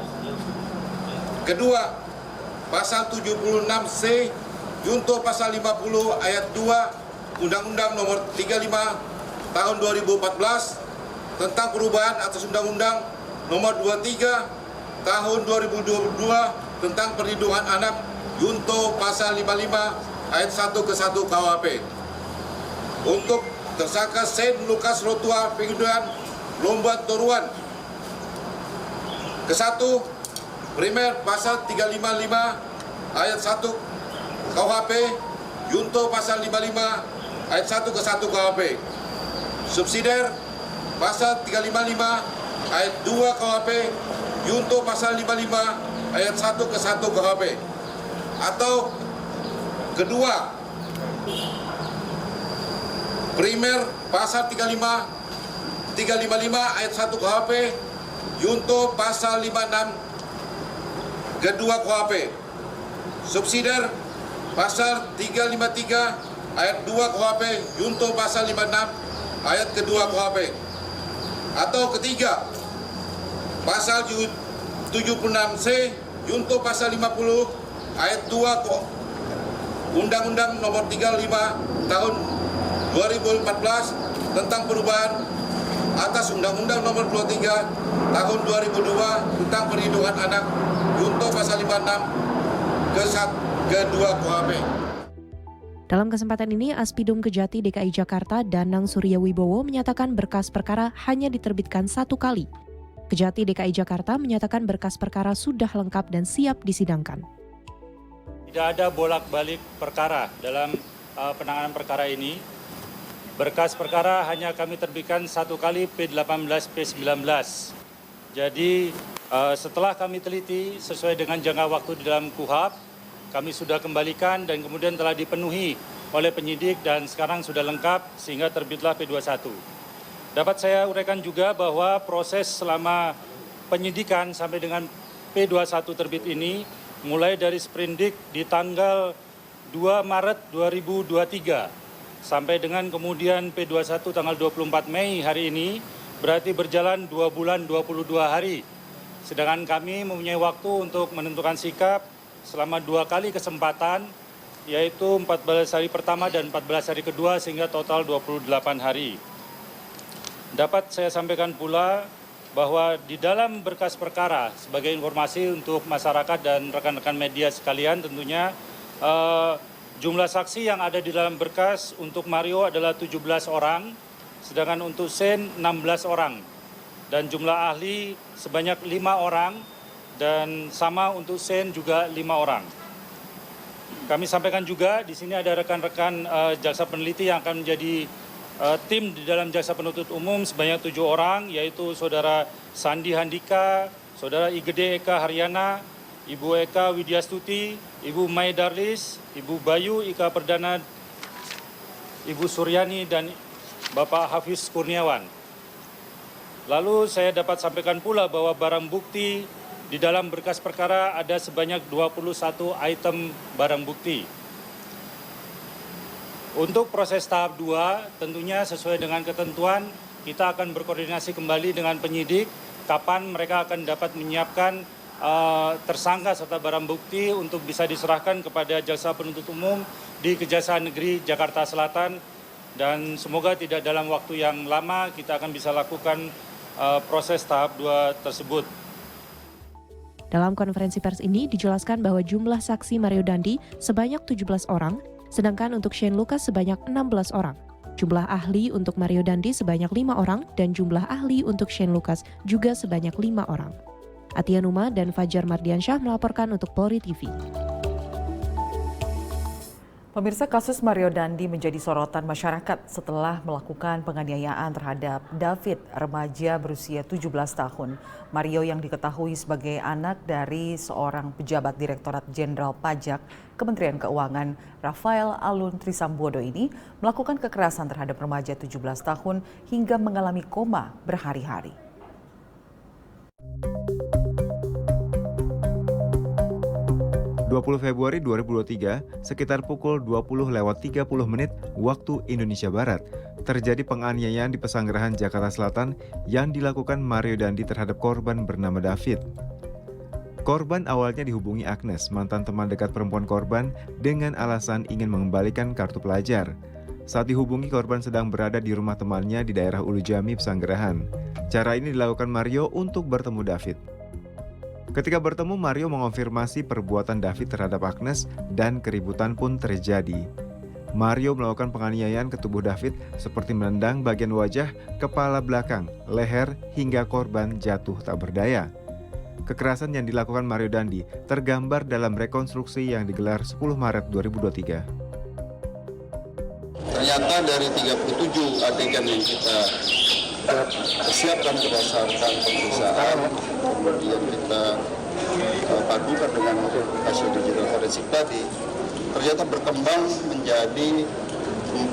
kedua, pasal 76C junto pasal 50 ayat 2 Undang-Undang Nomor 35 Tahun 2014 tentang perubahan atas Undang-Undang Nomor 23 Tahun 2022 tentang perlindungan anak, junto pasal 55 ayat 1 ke 1 KUHP. Untuk tersangka Shane Lucas Rotua Penghidupan Lomban Toruan ke-1 primer pasal 355 ayat 1 KUHP, junto pasal 55 ayat 1 ke 1 KUHP. Subsidiar pasal 355 ayat 2 KUHP, junto pasal 55 ayat 1 ke 1 KUHP. Atau kedua, primer pasal 355 ayat 1 KUHP, junto pasal 56 kedua KUHP. Subsidiar pasal 353 ayat 2 KUHP, junto pasal 56 ayat kedua KUHP. Atau ketiga, pasal 76C, junto pasal 50 ayat 2 Undang-Undang Nomor 35 Tahun 2014 tentang perubahan atas Undang-Undang Nomor 23 Tahun 2002 tentang perlindungan anak, junto pasal 56 ke-2 KUHP. Dalam kesempatan ini, Aspidum Kejati DKI Jakarta Danang Surya Wibowo menyatakan berkas perkara hanya diterbitkan 1 kali. Kejati DKI Jakarta menyatakan berkas perkara sudah lengkap dan siap disidangkan. Tidak ada bolak-balik perkara dalam penanganan perkara ini. Berkas perkara hanya kami terbitkan 1 kali P18, P19. Jadi setelah kami teliti sesuai dengan jangka waktu di dalam KUHP, kami sudah kembalikan dan kemudian telah dipenuhi oleh penyidik dan sekarang sudah lengkap sehingga terbitlah P21. Dapat saya uraikan juga bahwa proses selama penyidikan sampai dengan P21 terbit ini mulai dari sprindik di tanggal 2 Maret 2023 sampai dengan kemudian P21 tanggal 24 Mei hari ini berarti berjalan 2 bulan 22 hari. Sedangkan kami mempunyai waktu untuk menentukan sikap selama 2 kali kesempatan, yaitu 14 hari pertama dan 14 hari kedua sehingga total 28 hari. Dapat saya sampaikan pula bahwa di dalam berkas perkara sebagai informasi untuk masyarakat dan rekan-rekan media sekalian tentunya jumlah saksi yang ada di dalam berkas untuk Mario adalah 17 orang, sedangkan untuk Shane 16 orang dan jumlah ahli sebanyak 5 orang. Dan sama untuk Shane juga 5 orang. Kami sampaikan juga di sini ada rekan-rekan jaksa peneliti yang akan menjadi tim di dalam jaksa penuntut umum sebanyak 7 orang, yaitu Saudara Sandi Handika, Saudara Igede Eka Haryana, Ibu Eka Widyastuti, Ibu Mai Darlis, Ibu Bayu Ika Perdana, Ibu Suryani, dan Bapak Hafiz Kurniawan. Lalu saya dapat sampaikan pula bahwa barang bukti di dalam berkas perkara ada sebanyak 21 item barang bukti. Untuk proses tahap 2, tentunya sesuai dengan ketentuan, kita akan berkoordinasi kembali dengan penyidik kapan mereka akan dapat menyiapkan tersangka serta barang bukti untuk bisa diserahkan kepada jaksa penuntut umum di Kejaksaan Negeri Jakarta Selatan. Dan semoga tidak dalam waktu yang lama kita akan bisa lakukan proses tahap 2 tersebut. Dalam konferensi pers ini dijelaskan bahwa jumlah saksi Mario Dandi sebanyak 17 orang, sedangkan untuk Shane Lucas sebanyak 16 orang. Jumlah ahli untuk Mario Dandi sebanyak 5 orang dan jumlah ahli untuk Shane Lucas juga sebanyak 5 orang. Atia Numa dan Fajar Mardiansyah melaporkan untuk Polri TV. Pemirsa, kasus Mario Dandi menjadi sorotan masyarakat setelah melakukan penganiayaan terhadap David, remaja berusia 17 tahun. Mario yang diketahui sebagai anak dari seorang pejabat Direktorat Jenderal Pajak Kementerian Keuangan, Rafael Alun Trisambodo ini melakukan kekerasan terhadap remaja 17 tahun hingga mengalami koma berhari-hari. Februari 2023, sekitar pukul 20.30 waktu Indonesia Barat, terjadi penganiayaan di Pesanggerahan Jakarta Selatan yang dilakukan Mario Dandi terhadap korban bernama David. Korban awalnya dihubungi Agnes, mantan teman dekat perempuan korban, dengan alasan ingin mengembalikan kartu pelajar. Saat dihubungi, korban sedang berada di rumah temannya di daerah Ulu Jami, Pesanggerahan. Cara ini dilakukan Mario untuk bertemu David. Ketika bertemu, Mario mengonfirmasi perbuatan David terhadap Agnes dan keributan pun terjadi. Mario melakukan penganiayaan ke tubuh David seperti menendang bagian wajah, kepala belakang, leher, hingga korban jatuh tak berdaya. Kekerasan yang dilakukan Mario Dandi tergambar dalam rekonstruksi yang digelar 10 Maret 2023. Ternyata dari 37 adegan yang kita persiapkan berdasarkan pemeriksaan, kemudian kita padukan dengan hasil digital forensik tadi, ternyata berkembang menjadi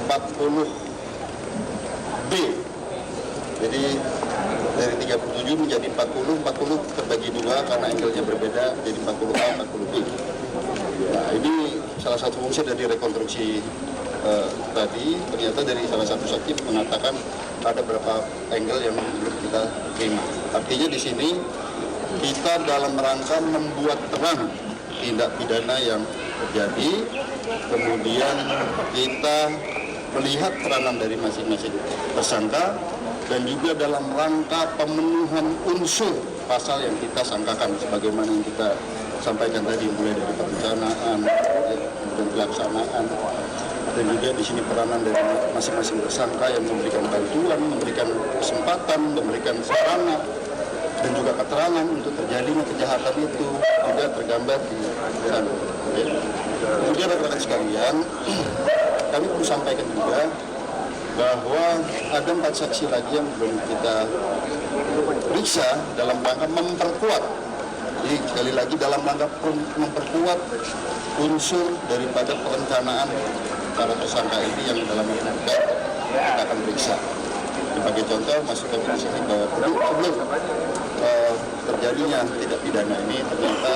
40B. Jadi dari 37 menjadi 40 terbagi dua karena angle-nya berbeda, jadi 40A, 40B. Nah, ini salah satu fungsi dari rekonstruksi tadi. Ternyata dari salah satu saksi mengatakan ada beberapa angle yang belum kita terima. Artinya di sini kita dalam rangka membuat terang tindak pidana yang terjadi, kemudian kita melihat peranan dari masing-masing tersangka, dan juga dalam rangka pemenuhan unsur pasal yang kita sangkakan sebagaimana yang kita sampaikan tadi, mulai dari perencanaan, kemudian pelaksanaan, dan juga di sini peranan dari masing-masing tersangka yang memberikan bantuan, memberikan kesempatan, memberikan sarana, dan juga keterangan untuk terjadinya kejahatan itu juga tergambar di sana. Kemudian rekan-rekan sekalian, kami perlu sampaikan juga bahwa ada 4 saksi lagi yang belum kita periksa dalam rangka memperkuat. Jadi sekali lagi dalam rangka memperkuat unsur daripada perencanaan para tersangka ini yang dalam kita akan periksa. Sebagai contoh, masukkan di sini bahwa sebelum terjadinya tindak pidana ini ternyata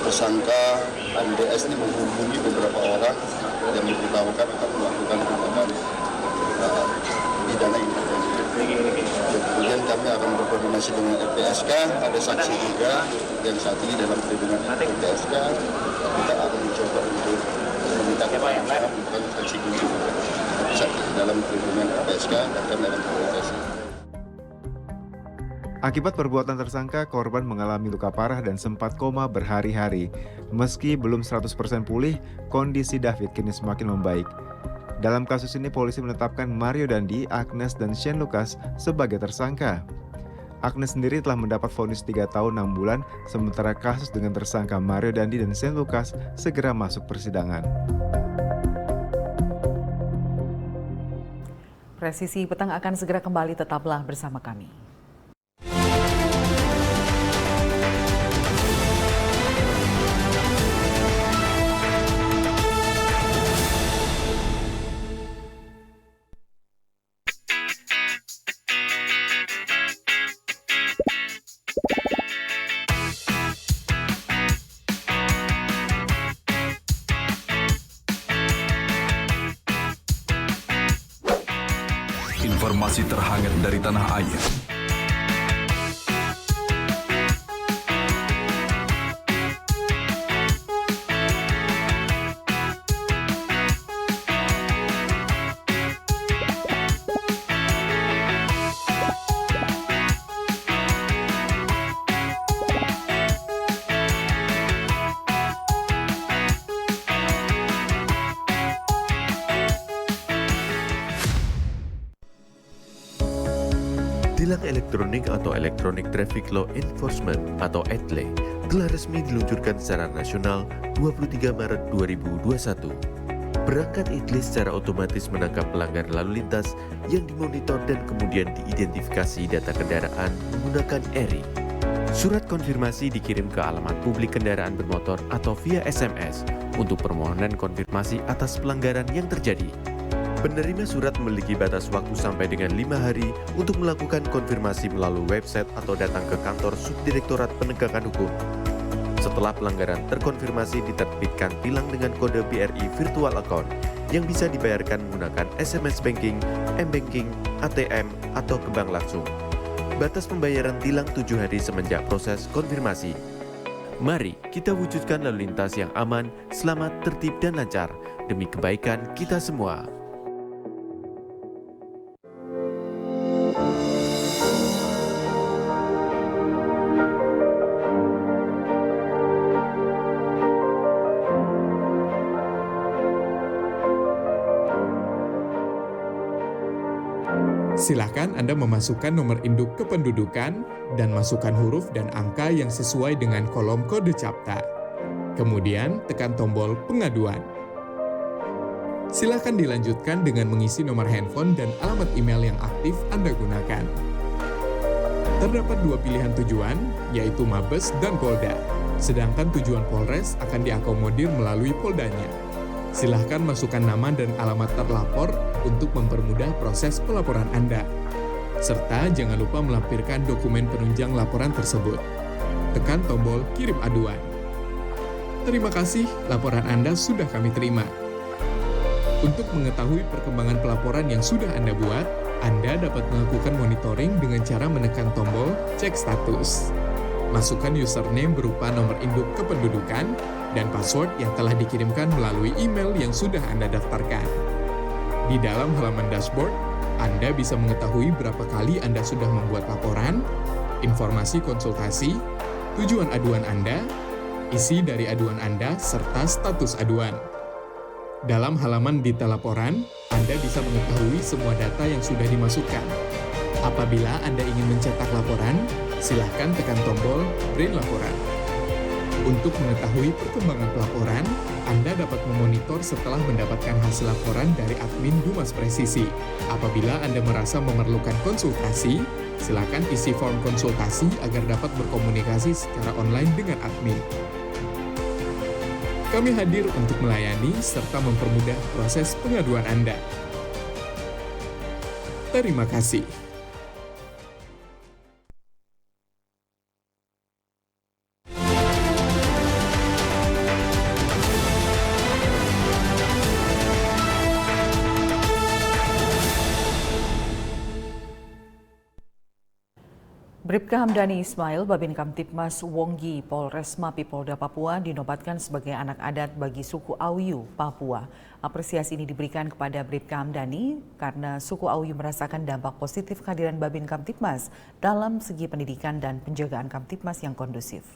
tersangka MDS ini menghubungi beberapa orang yang diberitahukan akan melakukan tindakan pidana ini. Kemudian kami akan berkoordinasi dengan LPSK, ada saksi juga yang saat ini dalam perlindungan LPSK. Kita akan mencoba untuk meminta keterangan bukan saksi kunci, saksi dalam perlindungan LPSK, dan kami akan koordinasi. Akibat perbuatan tersangka, korban mengalami luka parah dan sempat koma berhari-hari. Meski belum 100% pulih, kondisi David kini semakin membaik. Dalam kasus ini, polisi menetapkan Mario Dandi, Agnes, dan Shane Lucas sebagai tersangka. Agnes sendiri telah mendapat vonis 3 tahun 6 bulan, sementara kasus dengan tersangka Mario Dandi dan Shane Lucas segera masuk persidangan. Presisi Petang akan segera kembali, tetaplah bersama kami. Informasi terhangat dari tanah air. Tilang elektronik atau Electronic Traffic Law Enforcement atau ETLE telah resmi diluncurkan secara nasional 23 Maret 2021. Perangkat ETLE secara otomatis menangkap pelanggar lalu lintas yang dimonitor dan kemudian diidentifikasi data kendaraan menggunakan ERI. Surat konfirmasi dikirim ke alamat publik kendaraan bermotor atau via SMS untuk permohonan konfirmasi atas pelanggaran yang terjadi. Penerima surat memiliki batas waktu sampai dengan 5 hari untuk melakukan konfirmasi melalui website atau datang ke kantor Subdirektorat Penegakan Hukum. Setelah pelanggaran terkonfirmasi, diterbitkan tilang dengan kode BRI Virtual Account yang bisa dibayarkan menggunakan SMS Banking, M-Banking, ATM, atau ke bank langsung. Batas pembayaran tilang 7 hari semenjak proses konfirmasi. Mari kita wujudkan lalu lintas yang aman, selamat, tertib, dan lancar demi kebaikan kita semua. Silakan Anda memasukkan nomor induk kependudukan dan masukkan huruf dan angka yang sesuai dengan kolom kode CAPTA. Kemudian tekan tombol pengaduan. Silakan dilanjutkan dengan mengisi nomor handphone dan alamat email yang aktif Anda gunakan. Terdapat dua pilihan tujuan, yaitu Mabes dan Polda. Sedangkan tujuan Polres akan diakomodir melalui Poldanya. Silahkan masukkan nama dan alamat terlapor untuk mempermudah proses pelaporan Anda. Serta jangan lupa melampirkan dokumen penunjang laporan tersebut. Tekan tombol kirim aduan. Terima kasih, laporan Anda sudah kami terima. Untuk mengetahui perkembangan pelaporan yang sudah Anda buat, Anda dapat melakukan monitoring dengan cara menekan tombol cek status. Masukkan username berupa nomor induk kependudukan dan password yang telah dikirimkan melalui email yang sudah Anda daftarkan. Di dalam halaman dashboard, Anda bisa mengetahui berapa kali Anda sudah membuat laporan, informasi konsultasi, tujuan aduan Anda, isi dari aduan Anda, serta status aduan. Dalam halaman detail laporan, Anda bisa mengetahui semua data yang sudah dimasukkan. Apabila Anda ingin mencetak laporan, silakan tekan tombol print laporan. Untuk mengetahui perkembangan pelaporan, Anda dapat memonitor setelah mendapatkan hasil laporan dari admin Dumas Presisi. Apabila Anda merasa memerlukan konsultasi, silakan isi form konsultasi agar dapat berkomunikasi secara online dengan admin. Kami hadir untuk melayani serta mempermudah proses pengaduan Anda. Terima kasih. Bribka Hamdani Ismail, Babin Kamtipmas Wonggi, Polres Mapi Polda Papua dinobatkan sebagai anak adat bagi suku Auyu, Papua. Apresiasi ini diberikan kepada Bribka Hamdani karena suku Auyu merasakan dampak positif kehadiran Babin Kamtipmas dalam segi pendidikan dan penjagaan Kamtipmas yang kondusif.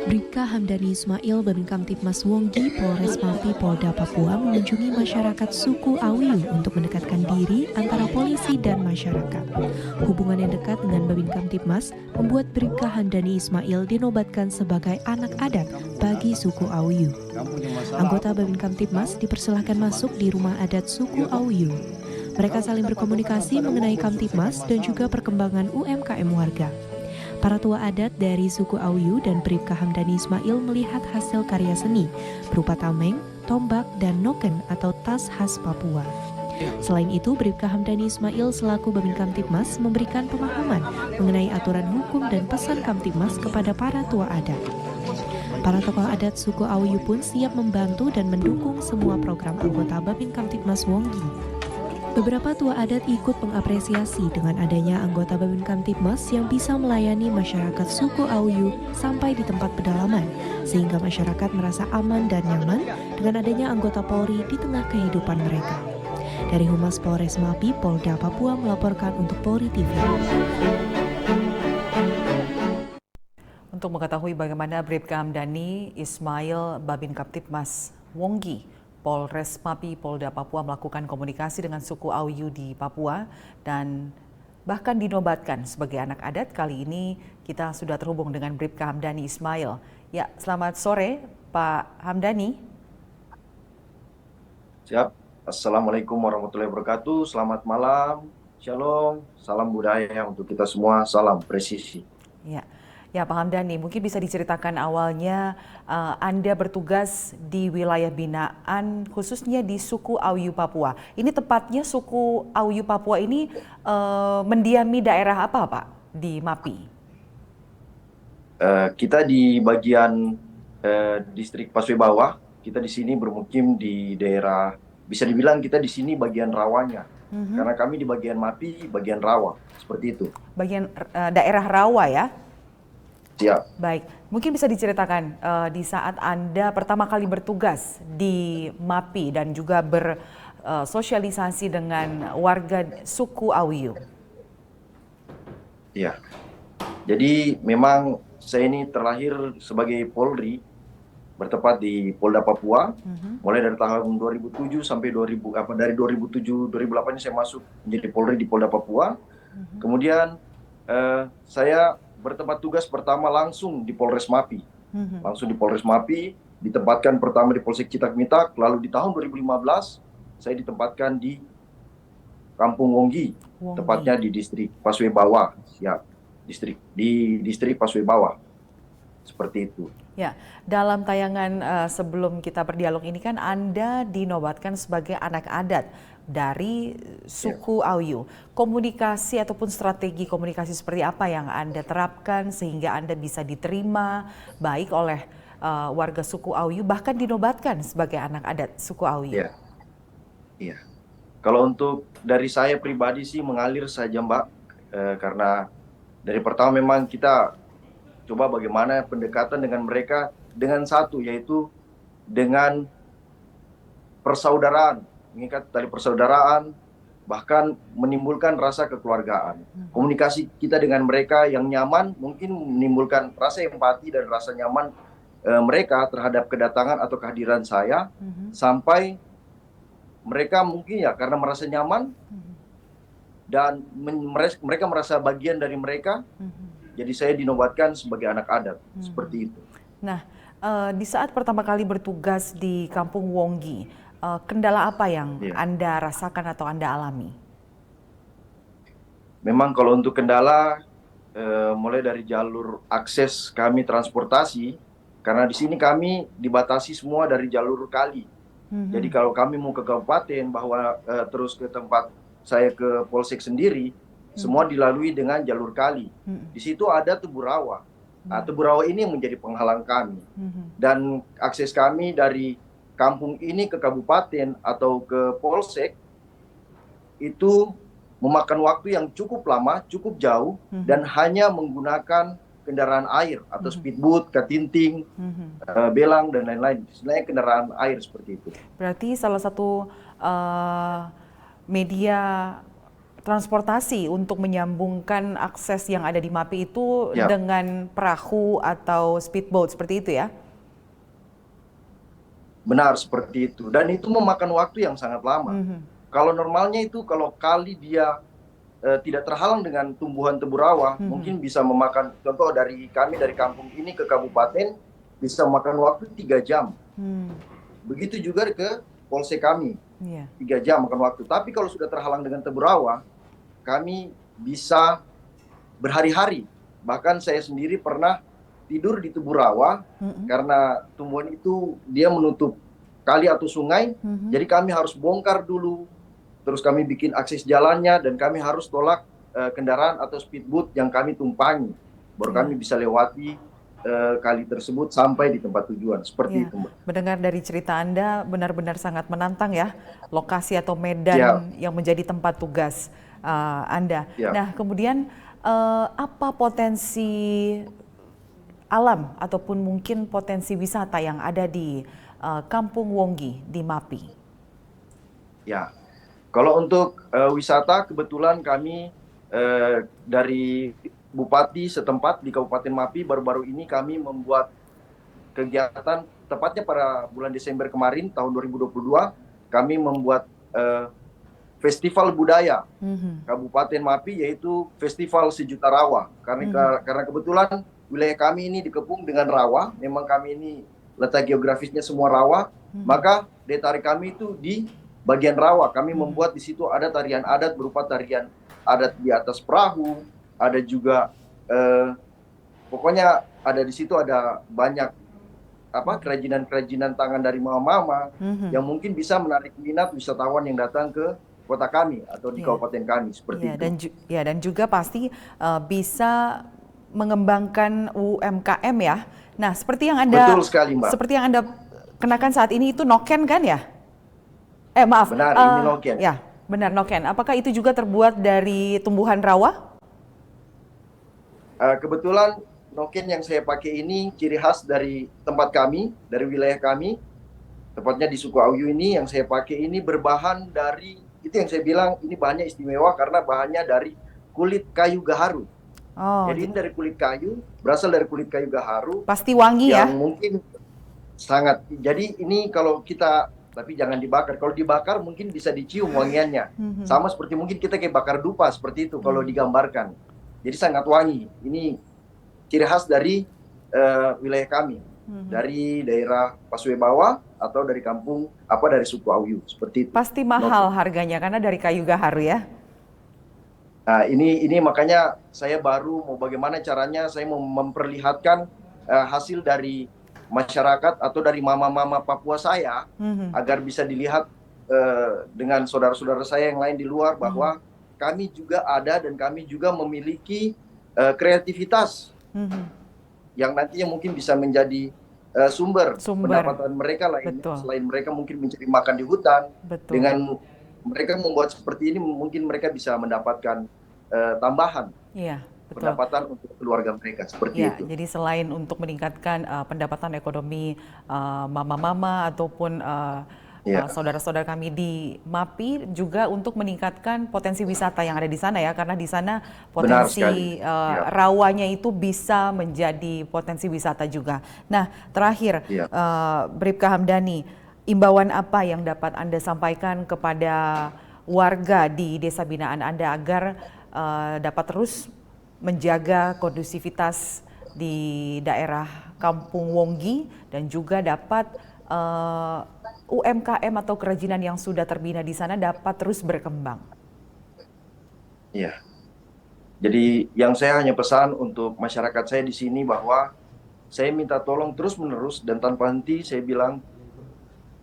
Bribka Hamdani Ismail, Babin Kamtipmas Wonggi, Polres Mapi Polda Papua mengunjungi masyarakat suku Auyu untuk mendekatkan diri antara polisi dan masyarakat. Hubungan yang dekat dengan Babin Kamtipmas membuat Bribka Hamdani Ismail dinobatkan sebagai anak adat bagi suku Auyu. Anggota Babin Kamtipmas dipersilahkan masuk di rumah adat suku Auyu. Mereka saling berkomunikasi mengenai Kamtipmas dan juga perkembangan UMKM warga. Para tua adat dari suku Auyu dan Bribka Hamdani Ismail melihat hasil karya seni berupa tameng, tombak, dan noken atau tas khas Papua. Selain itu, Bribka Hamdani Ismail selaku Babin Kamtipmas memberikan pemahaman mengenai aturan hukum dan pesan Kamtipmas kepada para tua adat. Para tokoh adat suku Auyu pun siap membantu dan mendukung semua program anggota Babin Kamtipmas Wonggi. Beberapa tua adat ikut mengapresiasi dengan adanya anggota Babin Kamtipmas yang bisa melayani masyarakat suku Auyu sampai di tempat pedalaman, sehingga masyarakat merasa aman dan nyaman dengan adanya anggota Polri di tengah kehidupan mereka. Dari Humas Polres Mapi, Polda Papua melaporkan untuk Polri TV. Untuk mengetahui bagaimana Bribka Hamdani Ismail, Babin Kamtipmas Wonggi, Polres Mapi Polda Papua melakukan komunikasi dengan suku Auyu di Papua dan bahkan dinobatkan sebagai anak adat. Kali ini kita sudah terhubung dengan Bribka Hamdani Ismail. Ya, selamat sore Pak Hamdani. Siap. Assalamualaikum warahmatullahi wabarakatuh. Selamat malam. Shalom. Salam budaya untuk kita semua. Salam presisi. Ya Pak Hamdani, mungkin bisa diceritakan awalnya Anda bertugas di wilayah binaan khususnya di suku Auyu Papua. Ini tepatnya suku Auyu Papua ini mendiami daerah apa Pak di Mapi? Kita di bagian distrik Paswe Bawah. Kita di sini bermukim di daerah bisa dibilang kita di sini bagian rawanya. Karena kami di bagian MAPI, bagian rawa, seperti itu. Bagian daerah rawa ya? Siap. Baik, mungkin bisa diceritakan di saat Anda pertama kali bertugas di MAPI dan juga bersosialisasi dengan warga suku Awiyu. Ya, jadi memang saya ini terlahir sebagai Polri, bertepat di Polda Papua, mulai dari tahun 2007 sampai dari 2007 2008 ini saya masuk menjadi Polri di Polda Papua. Kemudian saya bertempat tugas pertama langsung di Polres MAPI. Langsung di Polres MAPI, ditempatkan pertama di Polsek Citakmitak, lalu di tahun 2015 saya ditempatkan di Kampung Wonggi, tepatnya di distrik Paswebawa, ya, di distrik Paswebawa. Seperti itu. Ya, dalam tayangan sebelum kita berdialog ini kan Anda dinobatkan sebagai anak adat dari suku Awiyu. Komunikasi ataupun strategi komunikasi seperti apa yang Anda terapkan sehingga Anda bisa diterima baik oleh warga suku Awiyu, bahkan dinobatkan sebagai anak adat suku Awiyu? Iya. Kalau untuk dari saya pribadi sih mengalir saja, Mbak, karena dari pertama memang kita coba bagaimana pendekatan dengan mereka dengan satu, yaitu dengan persaudaraan, mengikat tali persaudaraan, bahkan menimbulkan rasa kekeluargaan. Komunikasi kita dengan mereka yang nyaman mungkin menimbulkan rasa empati dan rasa nyaman mereka terhadap kedatangan atau kehadiran saya, sampai mereka mungkin ya karena merasa nyaman dan mereka merasa bagian dari mereka. Jadi saya dinobatkan sebagai anak adat, seperti itu. Nah, di saat pertama kali bertugas di Kampung Wonggi, kendala apa yang Anda rasakan atau Anda alami? Memang kalau untuk kendala, mulai dari jalur akses kami transportasi, karena di sini kami dibatasi semua dari jalur kali. Jadi kalau kami mau ke kabupaten, bahwa terus ke tempat saya ke Polsek sendiri, semua dilalui dengan jalur kali. Di situ ada Tebu Rawa. Nah, Tebu Rawa ini yang menjadi penghalang kami. Dan akses kami dari kampung ini ke kabupaten atau ke Polsek itu memakan waktu yang cukup lama, cukup jauh, dan hanya menggunakan kendaraan air atau speedboat, katinting, belang, dan lain-lain. Istilahnya kendaraan air seperti itu. Berarti salah satu media transportasi untuk menyambungkan akses yang ada di MAPI itu dengan perahu atau speedboat, seperti itu ya? Benar, seperti itu. Dan itu memakan waktu yang sangat lama. Kalau normalnya itu kalau kali dia tidak terhalang dengan tumbuhan Tebu Rawa, mungkin bisa memakan, contoh dari kami dari kampung ini ke kabupaten, bisa memakan waktu 3 jam. Begitu juga ke Polsek kami, 3 jam makan waktu. Tapi kalau sudah terhalang dengan Tebu Rawa, kami bisa berhari-hari. Bahkan saya sendiri pernah tidur di Tebu Rawa, karena tumbuhan itu dia menutup kali atau sungai, jadi kami harus bongkar dulu, terus kami bikin akses jalannya, dan kami harus tolak kendaraan atau speedboat yang kami tumpangi, baru kami bisa lewati kali tersebut sampai di tempat tujuan, seperti itu, Mbak. Mendengar dari cerita Anda benar-benar sangat menantang ya, lokasi atau medan yang menjadi tempat tugas Anda. Nah, kemudian apa potensi alam ataupun mungkin potensi wisata yang ada di Kampung Wonggi di MAPI? Ya, kalau untuk wisata kebetulan kami dari Bupati setempat di Kabupaten MAPI baru-baru ini kami membuat kegiatan, tepatnya pada bulan Desember kemarin tahun 2022, kami membuat festival budaya Kabupaten MAPI, yaitu Festival Sejuta Rawa. Karena kebetulan wilayah kami ini dikepung dengan rawa, memang kami ini letak geografisnya semua rawa, maka daya tarik kami itu di bagian rawa. Kami membuat di situ ada tarian adat berupa tarian adat di atas perahu, ada juga pokoknya ada di situ ada banyak kerajinan-kerajinan tangan dari mama-mama yang mungkin bisa menarik minat wisatawan yang datang ke kota kami atau di kabupaten kami, seperti itu. Dan juga pasti bisa mengembangkan UMKM ya. Nah, seperti yang Anda Betul sekali, Mbak. Seperti yang Anda kenakan saat ini itu noken kan ya? Maaf. Benar, ini noken. Ya, benar noken. Apakah itu juga terbuat dari tumbuhan rawa? Kebetulan noken yang saya pakai ini ciri khas dari tempat kami, dari wilayah kami. Tepatnya di suku Auyu ini yang saya pakai ini berbahan dari, itu yang saya bilang ini bahannya istimewa karena bahannya dari kulit kayu gaharu. Jadi ini dari kulit kayu, berasal dari kulit kayu gaharu. Pasti wangi ya? Yang mungkin sangat. Jadi ini kalau kita, tapi jangan dibakar. Kalau dibakar mungkin bisa dicium wangiannya. Sama seperti mungkin kita kayak bakar dupa seperti itu kalau digambarkan. Jadi sangat wangi. Ini ciri khas dari wilayah kami. Dari daerah Paswebawa atau dari kampung dari suku Auyu seperti itu. Pasti mahal harganya karena dari kayu gaharu ya. Nah, ini makanya saya baru mau bagaimana caranya saya mau memperlihatkan hasil dari masyarakat atau dari mama-mama Papua saya agar bisa dilihat dengan saudara-saudara saya yang lain di luar bahwa kami juga ada dan kami juga memiliki kreativitas yang nantinya mungkin bisa menjadi sumber pendapatan mereka lainnya. Selain mereka mungkin mencari makan di hutan. Dengan mereka membuat seperti ini mungkin mereka bisa mendapatkan tambahan pendapatan untuk keluarga mereka seperti itu. Jadi selain untuk meningkatkan pendapatan ekonomi mama-mama ataupun saudara-saudara kami di MAPI, juga untuk meningkatkan potensi wisata yang ada di sana ya, karena di sana potensi rawanya itu bisa menjadi potensi wisata juga. Nah, terakhir Bribka Hamdani, imbauan apa yang dapat Anda sampaikan kepada warga di desa binaan Anda agar dapat terus menjaga kondusivitas di daerah Kampung Wonggi dan juga dapat UMKM atau kerajinan yang sudah terbina di sana dapat terus berkembang? Iya. Jadi yang saya hanya pesan untuk masyarakat saya di sini bahwa saya minta tolong terus-menerus dan tanpa henti saya bilang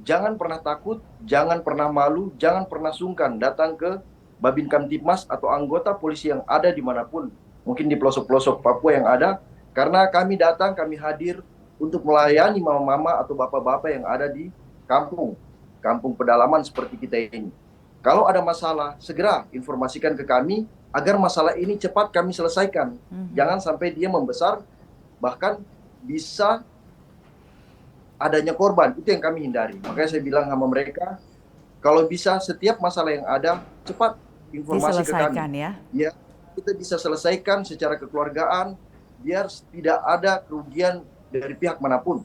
jangan pernah takut, jangan pernah malu, jangan pernah sungkan datang ke Babin Kamtibmas atau anggota polisi yang ada dimanapun, mungkin di pelosok-pelosok Papua yang ada, karena kami datang, kami hadir untuk melayani mama-mama atau bapak-bapak yang ada di kampung pedalaman seperti kita ini. Kalau ada masalah, segera informasikan ke kami agar masalah ini cepat kami selesaikan. Jangan sampai dia membesar, bahkan bisa adanya korban. Itu yang kami hindari. Makanya saya bilang sama mereka, kalau bisa setiap masalah yang ada, cepat informasi ke kami. Ya, kita bisa selesaikan secara kekeluargaan, biar tidak ada kerugian dari pihak manapun.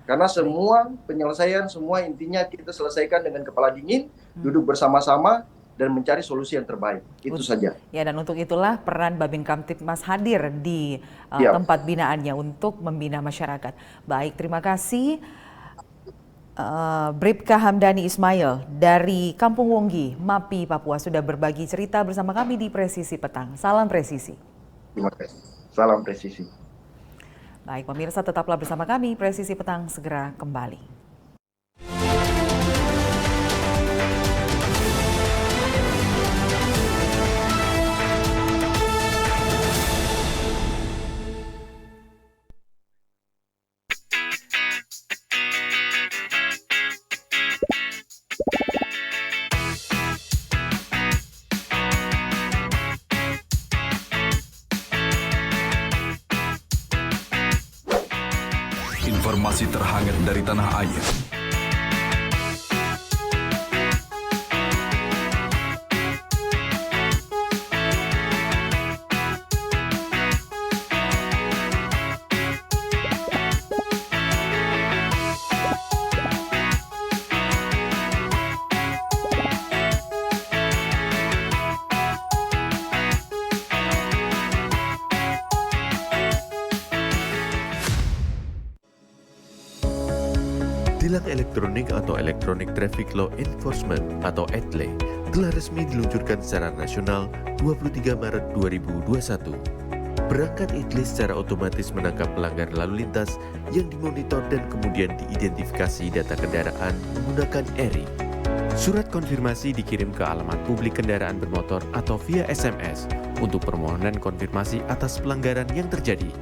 Karena semua penyelesaian, semua intinya kita selesaikan dengan kepala dingin, duduk bersama-sama, dan mencari solusi yang terbaik. Itu saja. Ya, dan untuk itulah peran Babin Kamtibmas hadir di tempat binaannya untuk membina masyarakat. Baik, terima kasih. Bribka Hamdani Ismail dari Kampung Wonggi, MAPI, Papua sudah berbagi cerita bersama kami di Presisi Petang. Salam presisi. Terima kasih. Salam presisi. Baik, pemirsa tetaplah bersama kami. Presisi Petang segera kembali. Informasi terhangat dari tanah air. Tilang elektronik atau Electronic Traffic Law Enforcement atau ETLE telah resmi diluncurkan secara nasional 23 Maret 2021. Perangkat ETLE secara otomatis menangkap pelanggar lalu lintas yang dimonitor dan kemudian diidentifikasi data kendaraan menggunakan ERI. Surat konfirmasi dikirim ke alamat publik kendaraan bermotor atau via SMS untuk permohonan konfirmasi atas pelanggaran yang terjadi.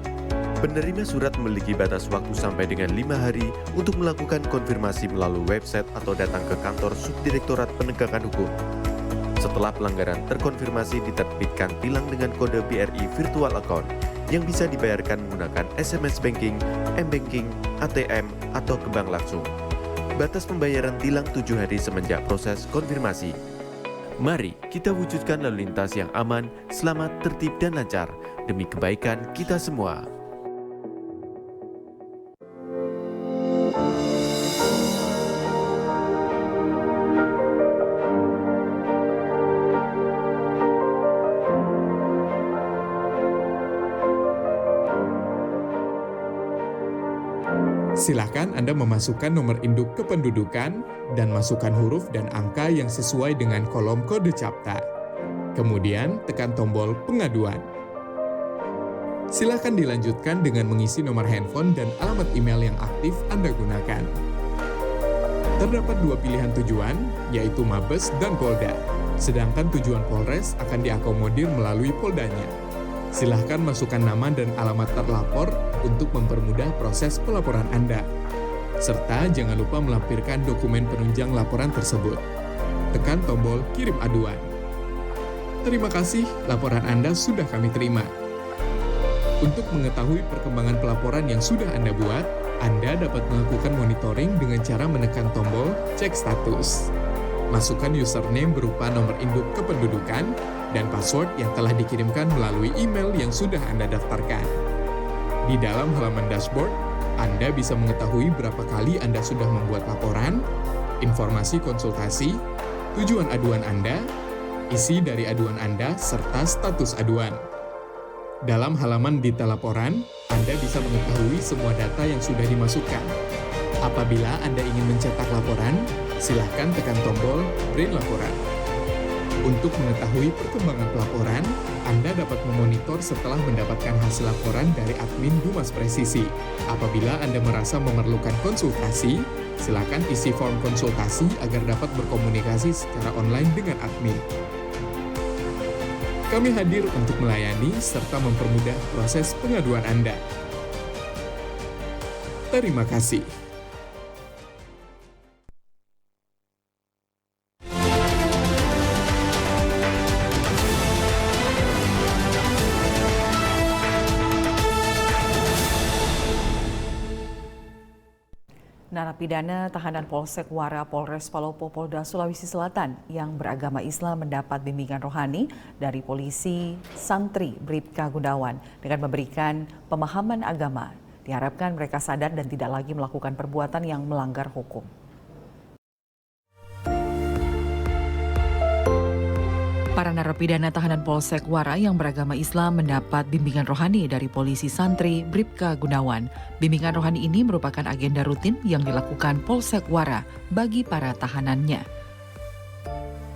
Penerima surat memiliki batas waktu sampai dengan 5 hari untuk melakukan konfirmasi melalui website atau datang ke kantor Subdirektorat Penegakan Hukum. Setelah pelanggaran terkonfirmasi, diterbitkan tilang dengan kode BRI Virtual Account yang bisa dibayarkan menggunakan SMS Banking, M-Banking, ATM, atau ke bank langsung. Batas pembayaran tilang 7 hari semenjak proses konfirmasi. Mari kita wujudkan lalu lintas yang aman, selamat, tertib, dan lancar demi kebaikan kita semua. Silakan Anda memasukkan nomor induk kependudukan dan masukkan huruf dan angka yang sesuai dengan kolom kode CAPTA. Kemudian tekan tombol pengaduan. Silakan dilanjutkan dengan mengisi nomor handphone dan alamat email yang aktif Anda gunakan. Terdapat 2 pilihan tujuan, yaitu Mabes dan Polda. Sedangkan tujuan Polres akan diakomodir melalui Poldanya. Silahkan masukkan nama dan alamat terlapor untuk mempermudah proses pelaporan Anda. Serta jangan lupa melampirkan dokumen penunjang laporan tersebut. Tekan tombol kirim aduan. Terima kasih, laporan Anda sudah kami terima. Untuk mengetahui perkembangan pelaporan yang sudah Anda buat, Anda dapat melakukan monitoring dengan cara menekan tombol cek status. Masukkan username berupa nomor induk kependudukan dan password yang telah dikirimkan melalui email yang sudah Anda daftarkan. Di dalam halaman dashboard, Anda bisa mengetahui berapa kali Anda sudah membuat laporan, informasi konsultasi, tujuan aduan Anda, isi dari aduan Anda, serta status aduan. Dalam halaman detail laporan, Anda bisa mengetahui semua data yang sudah dimasukkan. Apabila Anda ingin mencetak laporan, silahkan tekan tombol print laporan. Untuk mengetahui perkembangan pelaporan, Anda dapat memonitor setelah mendapatkan hasil laporan dari admin Humas Presisi. Apabila Anda merasa memerlukan konsultasi, silakan isi form konsultasi agar dapat berkomunikasi secara online dengan admin. Kami hadir untuk melayani serta mempermudah proses pengaduan Anda. Terima kasih. Narapidana tahanan Polsek Wara Polres Palopo Polda Sulawesi Selatan yang beragama Islam mendapat bimbingan rohani dari polisi santri Bribka Gunawan dengan memberikan pemahaman agama. Diharapkan mereka sadar dan tidak lagi melakukan perbuatan yang melanggar hukum. Para narapidana tahanan Polsek Wara yang beragama Islam mendapat bimbingan rohani dari polisi santri Bribka Gunawan. Bimbingan rohani ini merupakan agenda rutin yang dilakukan Polsek Wara bagi para tahanannya.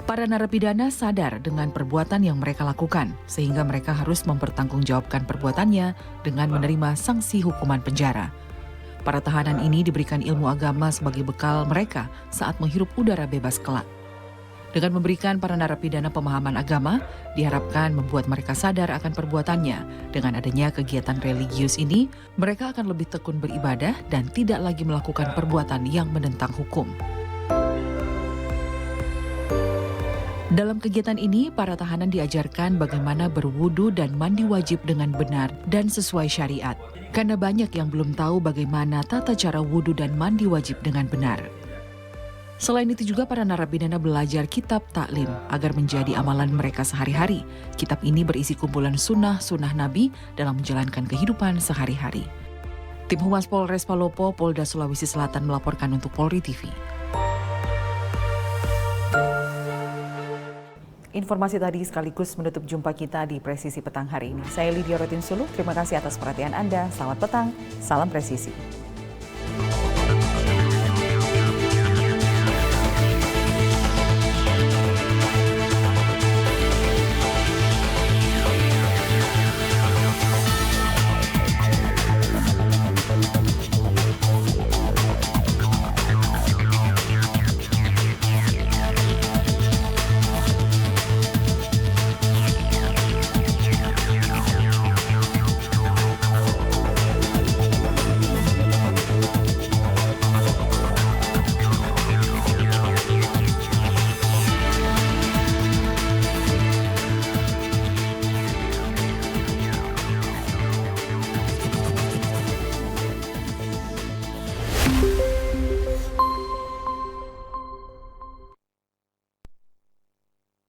Para narapidana sadar dengan perbuatan yang mereka lakukan, sehingga mereka harus mempertanggungjawabkan perbuatannya dengan menerima sanksi hukuman penjara. Para tahanan ini diberikan ilmu agama sebagai bekal mereka saat menghirup udara bebas kelak. Dengan memberikan para narapidana pemahaman agama, diharapkan membuat mereka sadar akan perbuatannya. Dengan adanya kegiatan religius ini, mereka akan lebih tekun beribadah dan tidak lagi melakukan perbuatan yang menentang hukum. Dalam kegiatan ini, para tahanan diajarkan bagaimana berwudu dan mandi wajib dengan benar dan sesuai syariat. Karena banyak yang belum tahu bagaimana tata cara wudu dan mandi wajib dengan benar. Selain itu juga para narapidana belajar kitab taklim agar menjadi amalan mereka sehari-hari. Kitab ini berisi kumpulan sunnah-sunnah Nabi dalam menjalankan kehidupan sehari-hari. Tim Humas Polres Palopo, Polda Sulawesi Selatan melaporkan untuk Polri TV. Informasi tadi sekaligus menutup jumpa kita di Presisi Petang hari ini. Saya Lydia Rotinsulu, terima kasih atas perhatian Anda. Selamat petang, salam presisi.